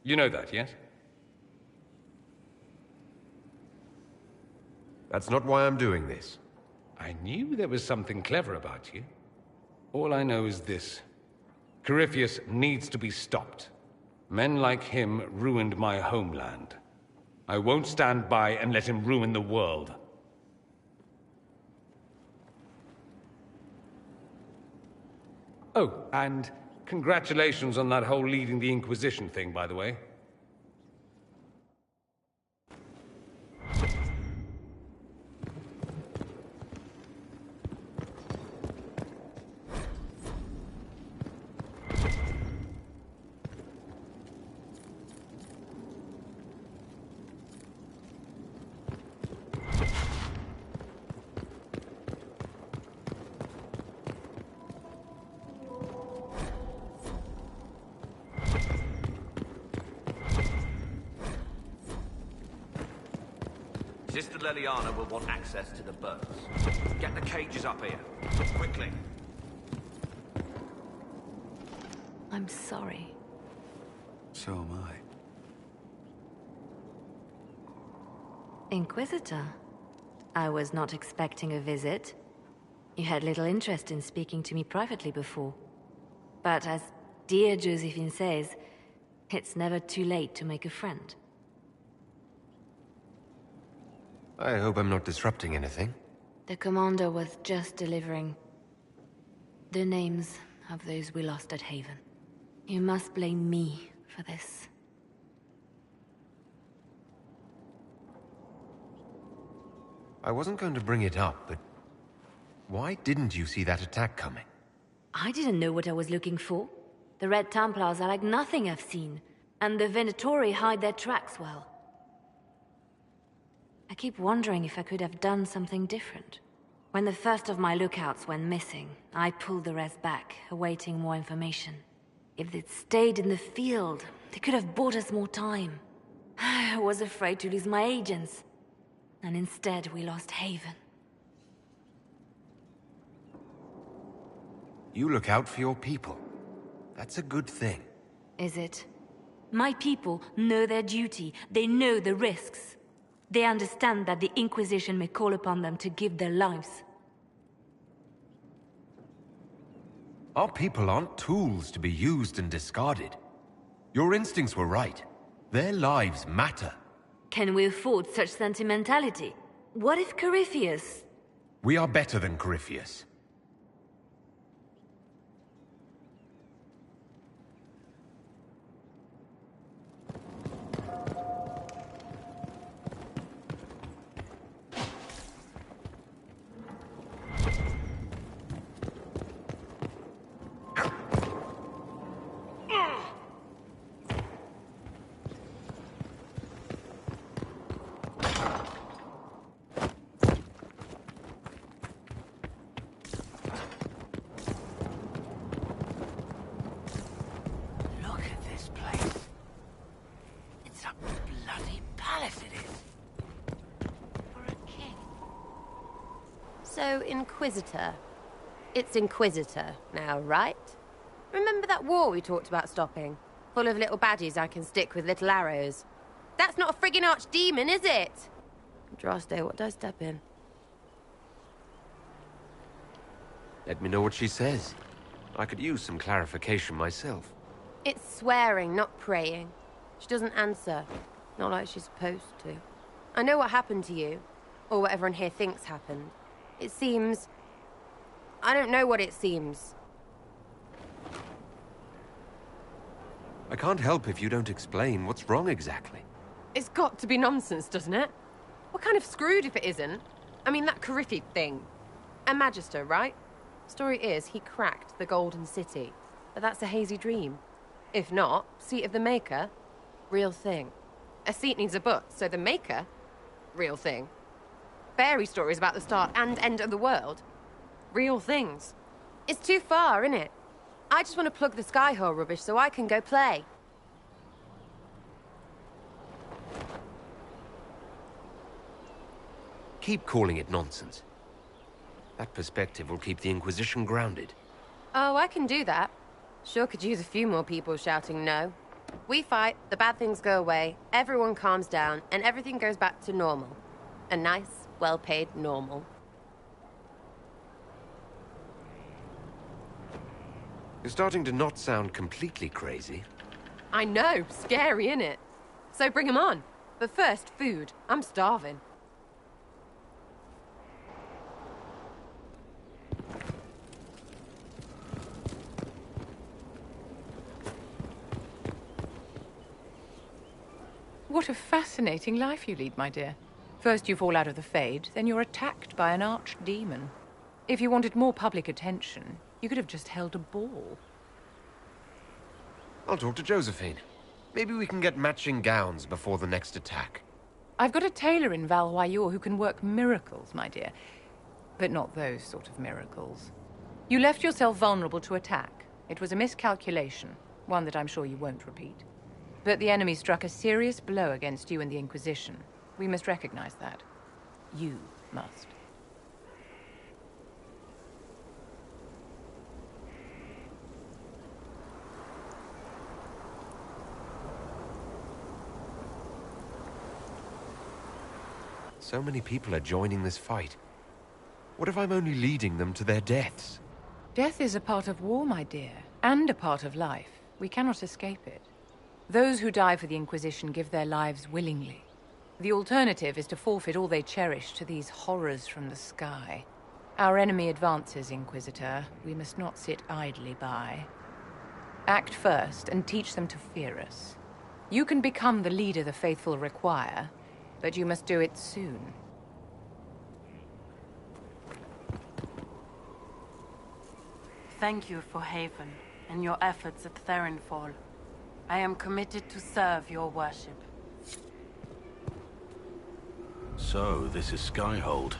You know that, yes? That's not why I'm doing this. I knew there was something clever about you. All I know is this. Corypheus needs to be stopped. Men like him ruined my homeland. I won't stand by and let him ruin the world. Oh, and congratulations on that whole leading the Inquisition thing, by the way. Sister Leliana will want access to the birds. Get the cages up here. Quickly. I'm sorry. So am I. Inquisitor, I was not expecting a visit. You had little interest in speaking to me privately before. But as dear Josephine says, it's never too late to make a friend. I hope I'm not disrupting anything. The commander was just delivering The names of those we lost at Haven. You must blame me for this. I wasn't going to bring it up, but why didn't you see that attack coming? I didn't know what I was looking for. The Red Templars are like nothing I've seen, and the Venatori hide their tracks well. I keep wondering if I could have done something different. When the first of my lookouts went missing, I pulled the rest back, awaiting more information. If they'd stayed in the field, they could have bought us more time. I was afraid to lose my agents, and instead we lost Haven. You look out for your people. That's a good thing. Is it? My people know their duty. They know the risks. They understand that the Inquisition may call upon them to give their lives. Our people aren't tools to be used and discarded. Your instincts were right. Their lives matter. Can we afford such sentimentality? What if Corypheus... We are better than Corypheus. So, Inquisitor. It's Inquisitor now, right? Remember that war we talked about stopping? Full of little baddies I can stick with little arrows. That's not a friggin' archdemon, is it? Droste, what do I step in? Let me know what she says. I could use some clarification myself. It's swearing, not praying. She doesn't answer. Not like she's supposed to. I know what happened to you. Or what everyone here thinks happened. It seems... I don't know what it seems. I can't help if you don't explain what's wrong exactly. It's got to be nonsense, doesn't it? We're kind of screwed if it isn't. I mean, that Corypheus thing. A Magister, right? Story is, he cracked the Golden City. But that's a hazy dream. If not, Seat of the Maker, real thing. A seat needs a book, so the Maker, real thing. Fairy stories about the start and end of the world, real things. It's too far, innit? I just want to plug the Skyhole rubbish so I can go play. Keep calling it nonsense. That perspective will keep the Inquisition grounded. Oh, I can do that. Sure could use a few more people shouting no. We fight, the bad things go away, everyone calms down, and everything goes back to normal. A nice, well-paid normal. You're starting to not sound completely crazy. I know, scary, innit? So bring 'em on. But first, food. I'm starving. What a fascinating life you lead, my dear. First you fall out of the Fade, then you're attacked by an archdemon. If you wanted more public attention, you could have just held a ball. I'll talk to Josephine. Maybe we can get matching gowns before the next attack. I've got a tailor in Val Royeaux who can work miracles, my dear. But not those sort of miracles. You left yourself vulnerable to attack. It was a miscalculation, one that I'm sure you won't repeat. But the enemy struck a serious blow against you and the Inquisition. We must recognize that. You must. So many people are joining this fight. What if I'm only leading them to their deaths? Death is a part of war, my dear, and a part of life. We cannot escape it. Those who die for the Inquisition give their lives willingly. The alternative is to forfeit all they cherish to these horrors from the sky. Our enemy advances, Inquisitor. We must not sit idly by. Act first and teach them to fear us. You can become the leader the faithful require, but you must do it soon. Thank you for Haven and your efforts at Therenfall. I am committed to serve your worship. So, this is Skyhold.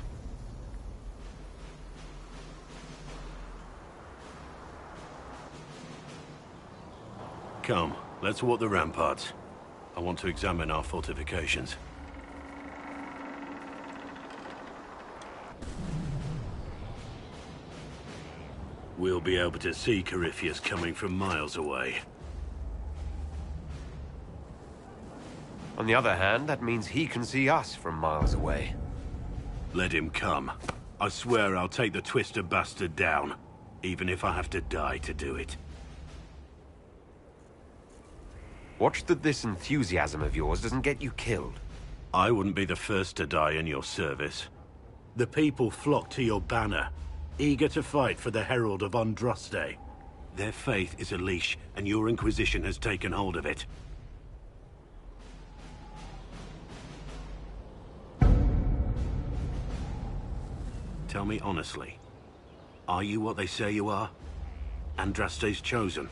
Come, let's walk the ramparts. I want to examine our fortifications. We'll be able to see Corypheus coming from miles away. On the other hand, that means he can see us from miles away. Let him come. I swear I'll take the Twister bastard down, even if I have to die to do it. Watch that this enthusiasm of yours doesn't get you killed. I wouldn't be the first to die in your service. The people flock to your banner, eager to fight for the Herald of Andraste. Their faith is a leash, and your Inquisition has taken hold of it. Tell me honestly, are you what they say you are? Andraste's chosen?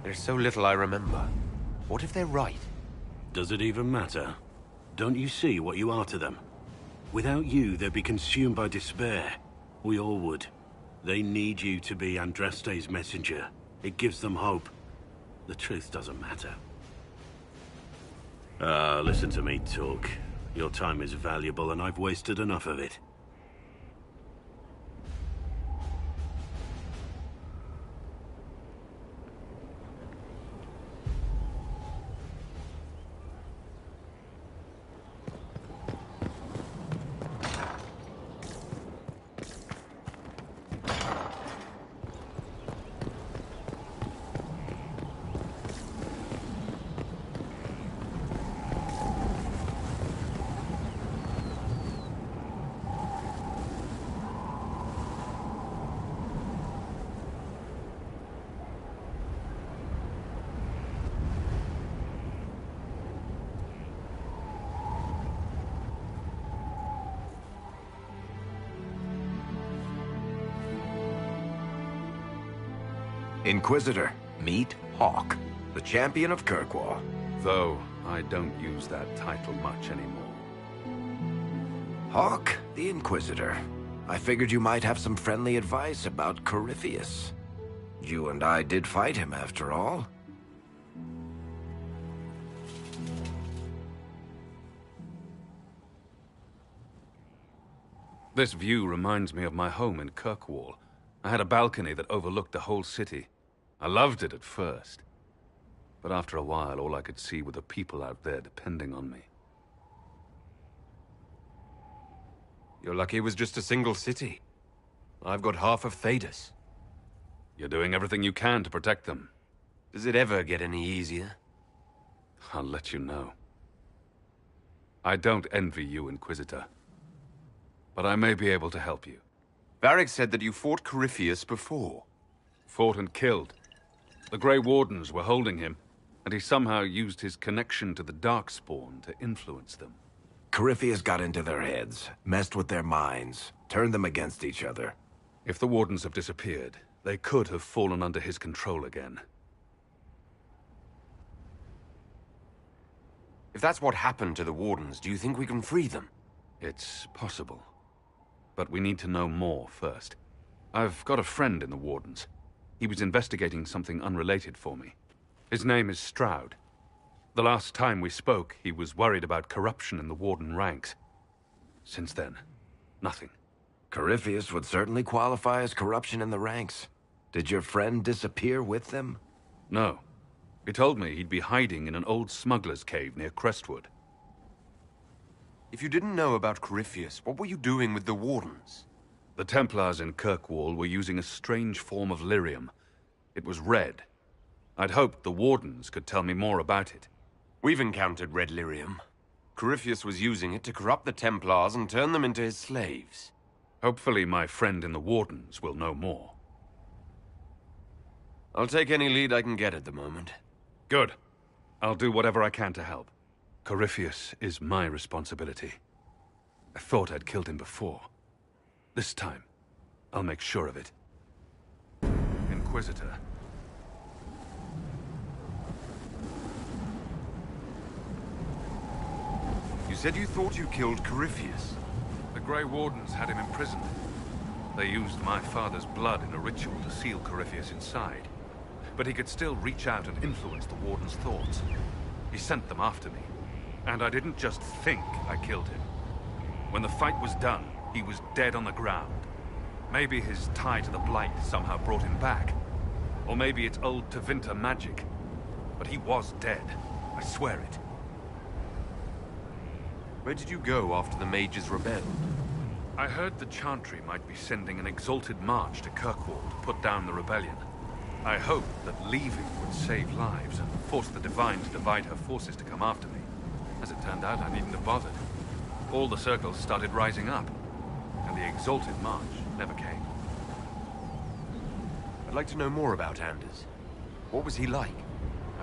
There's so little I remember. What if they're right? Does it even matter? Don't you see what you are to them? Without you, they'd be consumed by despair. We all would. They need you to be Andraste's messenger. It gives them hope. The truth doesn't matter. Listen to me talk. Your time is valuable, and I've wasted enough of it. Inquisitor, meet Hawk, the champion of Kirkwall. Though, I don't use that title much anymore. Hawk, the Inquisitor. I figured you might have some friendly advice about Corypheus. You and I did fight him, after all. This view reminds me of my home in Kirkwall. I had a balcony that overlooked the whole city. I loved it at first. But after a while, all I could see were the people out there depending on me. You're lucky it was just a single city. I've got half of Thedas. You're doing everything you can to protect them. Does it ever get any easier? I'll let you know. I don't envy you, Inquisitor. But I may be able to help you. Varric said that you fought Corypheus before. Fought and killed. The Grey Wardens were holding him, and he somehow used his connection to the Darkspawn to influence them. Corypheus got into their heads, messed with their minds, turned them against each other. If the Wardens have disappeared, they could have fallen under his control again. If that's what happened to the Wardens, do you think we can free them? It's possible. But we need to know more first. I've got a friend in the Wardens. He was investigating something unrelated for me. His name is Stroud. The last time we spoke, he was worried about corruption in the Warden ranks. Since then, nothing. Corypheus would certainly qualify as corruption in the ranks. Did your friend disappear with them? No. He told me he'd be hiding in an old smuggler's cave near Crestwood. If you didn't know about Corypheus, what were you doing with the Wardens? The Templars in Kirkwall were using a strange form of lyrium. It was red. I'd hoped the Wardens could tell me more about it. We've encountered red lyrium. Corypheus was using it to corrupt the Templars and turn them into his slaves. Hopefully my friend in the Wardens will know more. I'll take any lead I can get at the moment. Good. I'll do whatever I can to help. Corypheus is my responsibility. I thought I'd killed him before. This time, I'll make sure of it. Inquisitor. You said you thought you killed Corypheus. The Grey Wardens had him imprisoned. They used my father's blood in a ritual to seal Corypheus inside. But he could still reach out and influence the Warden's thoughts. He sent them after me. And I didn't just think I killed him. When the fight was done, he was dead on the ground. Maybe his tie to the Blight somehow brought him back. Or maybe it's old Tevinter magic. But he was dead. I swear it. Where did you go after the mages rebelled? I heard the Chantry might be sending an exalted march to Kirkwall to put down the rebellion. I hoped that leaving would save lives and force the Divine to divide her forces to come after me. As it turned out, I needn't have bothered. All the circles started rising up, and the exalted march never came. I'd like to know more about Anders. What was he like?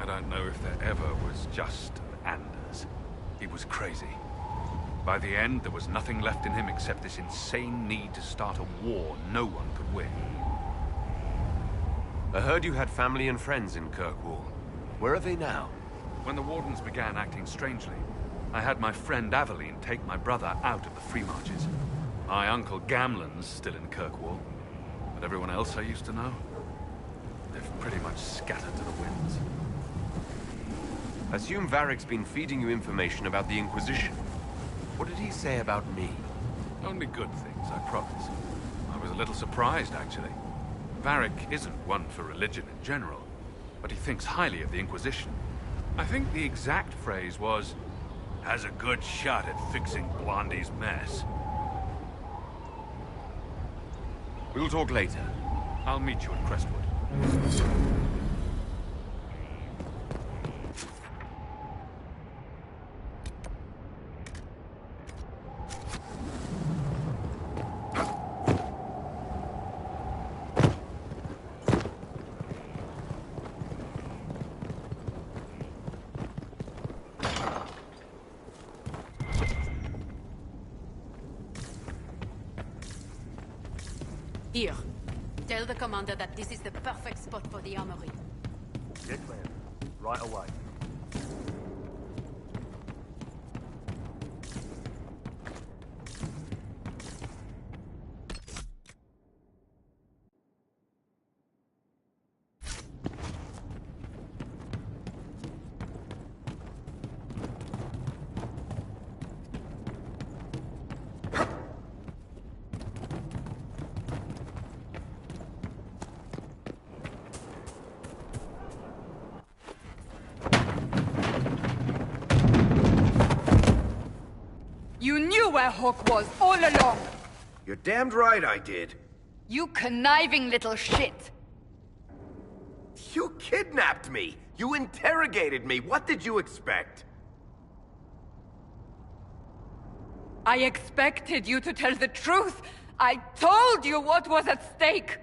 I don't know if there ever was just an Anders. He was crazy. By the end, there was nothing left in him except this insane need to start a war no one could win. I heard you had family and friends in Kirkwall. Where are they now? When the Wardens began acting strangely, I had my friend Aveline take my brother out of the Free Marches. My uncle Gamlen's still in Kirkwall, but everyone else I used to know, they've pretty much scattered to the winds. I assume Varric's been feeding you information about the Inquisition. What did he say about me? Only good things, I promise. I was a little surprised, actually. Varric isn't one for religion in general, but he thinks highly of the Inquisition. I think the exact phrase was, has a good shot at fixing Blondie's mess. We'll talk later. I'll meet you at Crestwood. Here. Tell the commander that this is the perfect spot for the armory. Get clear. Right away. You knew where Hawk was all along! You're damned right I did. You conniving little shit! You kidnapped me! You interrogated me! What did you expect? I expected you to tell the truth! I told you what was at stake!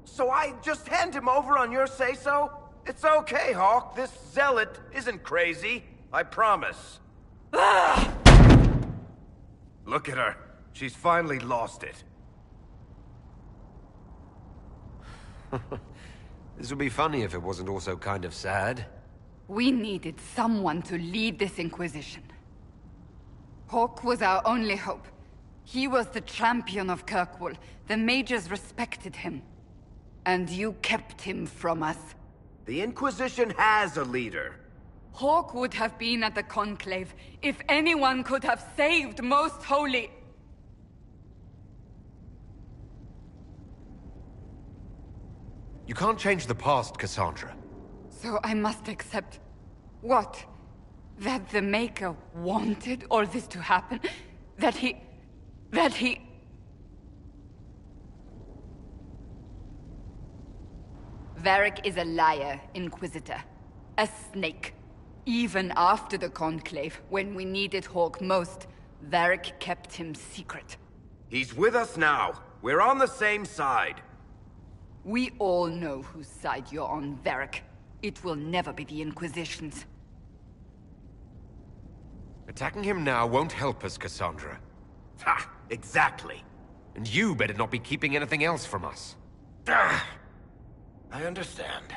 So I just hand him over on your say-so? It's okay, Hawk. This zealot isn't crazy. I promise. Look at her. She's finally lost it. This would be funny if it wasn't also kind of sad. We needed someone to lead this Inquisition. Hawk was our only hope. He was the champion of Kirkwall. The mages respected him. And you kept him from us. The Inquisition has a leader. Hawk would have been at the Conclave if anyone could have saved Most Holy. You can't change the past, Cassandra. So I must accept... what? That the Maker wanted all this to happen? That he... Varric is a liar, Inquisitor. A snake. Even after the Conclave, when we needed Hawk most, Varric kept him secret. He's with us now. We're on the same side. We all know whose side you're on, Varric. It will never be the Inquisition's. Attacking him now won't help us, Cassandra. Ha! Exactly. And you better not be keeping anything else from us. I understand.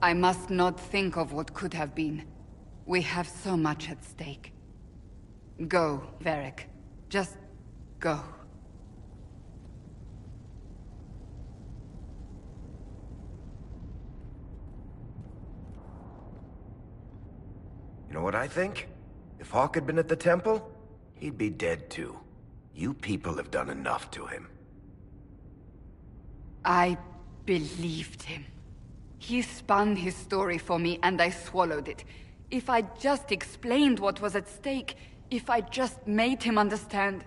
I must not think of what could have been. We have so much at stake. Go, Varric. Just go. You know what I think? If Hawk had been at the temple, he'd be dead too. You people have done enough to him. I believed him. He spun his story for me, and I swallowed it. If I just explained what was at stake, if I just made him understand.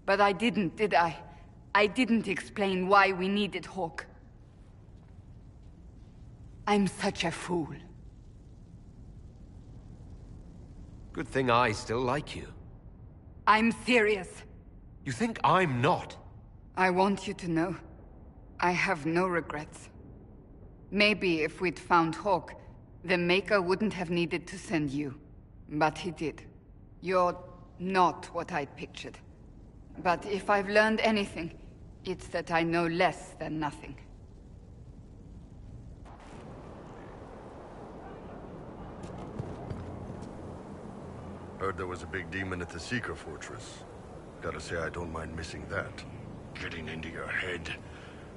But I didn't, did I? I didn't explain why we needed Hawk. I'm such a fool. Good thing I still like you. I'm serious. You think I'm not? I want you to know, I have no regrets. Maybe if we'd found Hawk, the Maker wouldn't have needed to send you. But he did. You're not what I'd pictured. But if I've learned anything, it's that I know less than nothing. Heard there was a big demon at the Seeker Fortress. Gotta say, I don't mind missing that. Getting into your head,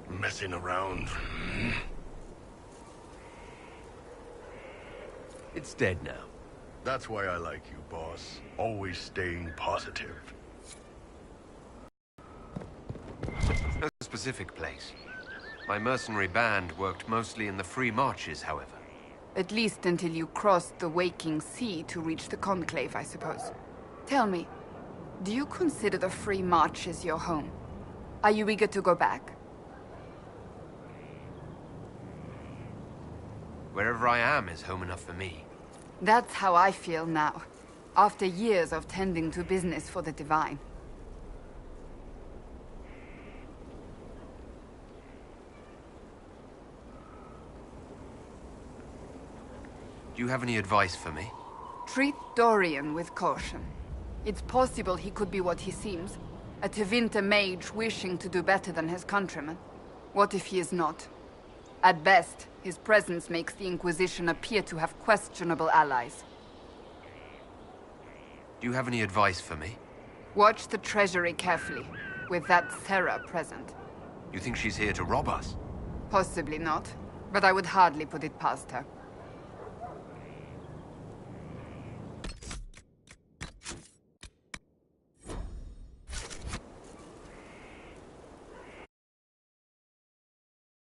messing around. It's dead now. That's why I like you, boss. Always staying positive. No specific place. My mercenary band worked mostly in the free marches, however. At least until you crossed the waking sea to reach the Conclave, I suppose. Tell me, do you consider the Free Marches your home? Are you eager to go back? Wherever I am is home enough for me. That's how I feel now, after years of tending to business for the Divine. Do you have any advice for me? Treat Dorian with caution. It's possible he could be what he seems, a Tevinter mage wishing to do better than his countrymen. What if he is not? At best, his presence makes the Inquisition appear to have questionable allies. Do you have any advice for me? Watch the treasury carefully, with that Sarah present. You think she's here to rob us? Possibly not, but I would hardly put it past her.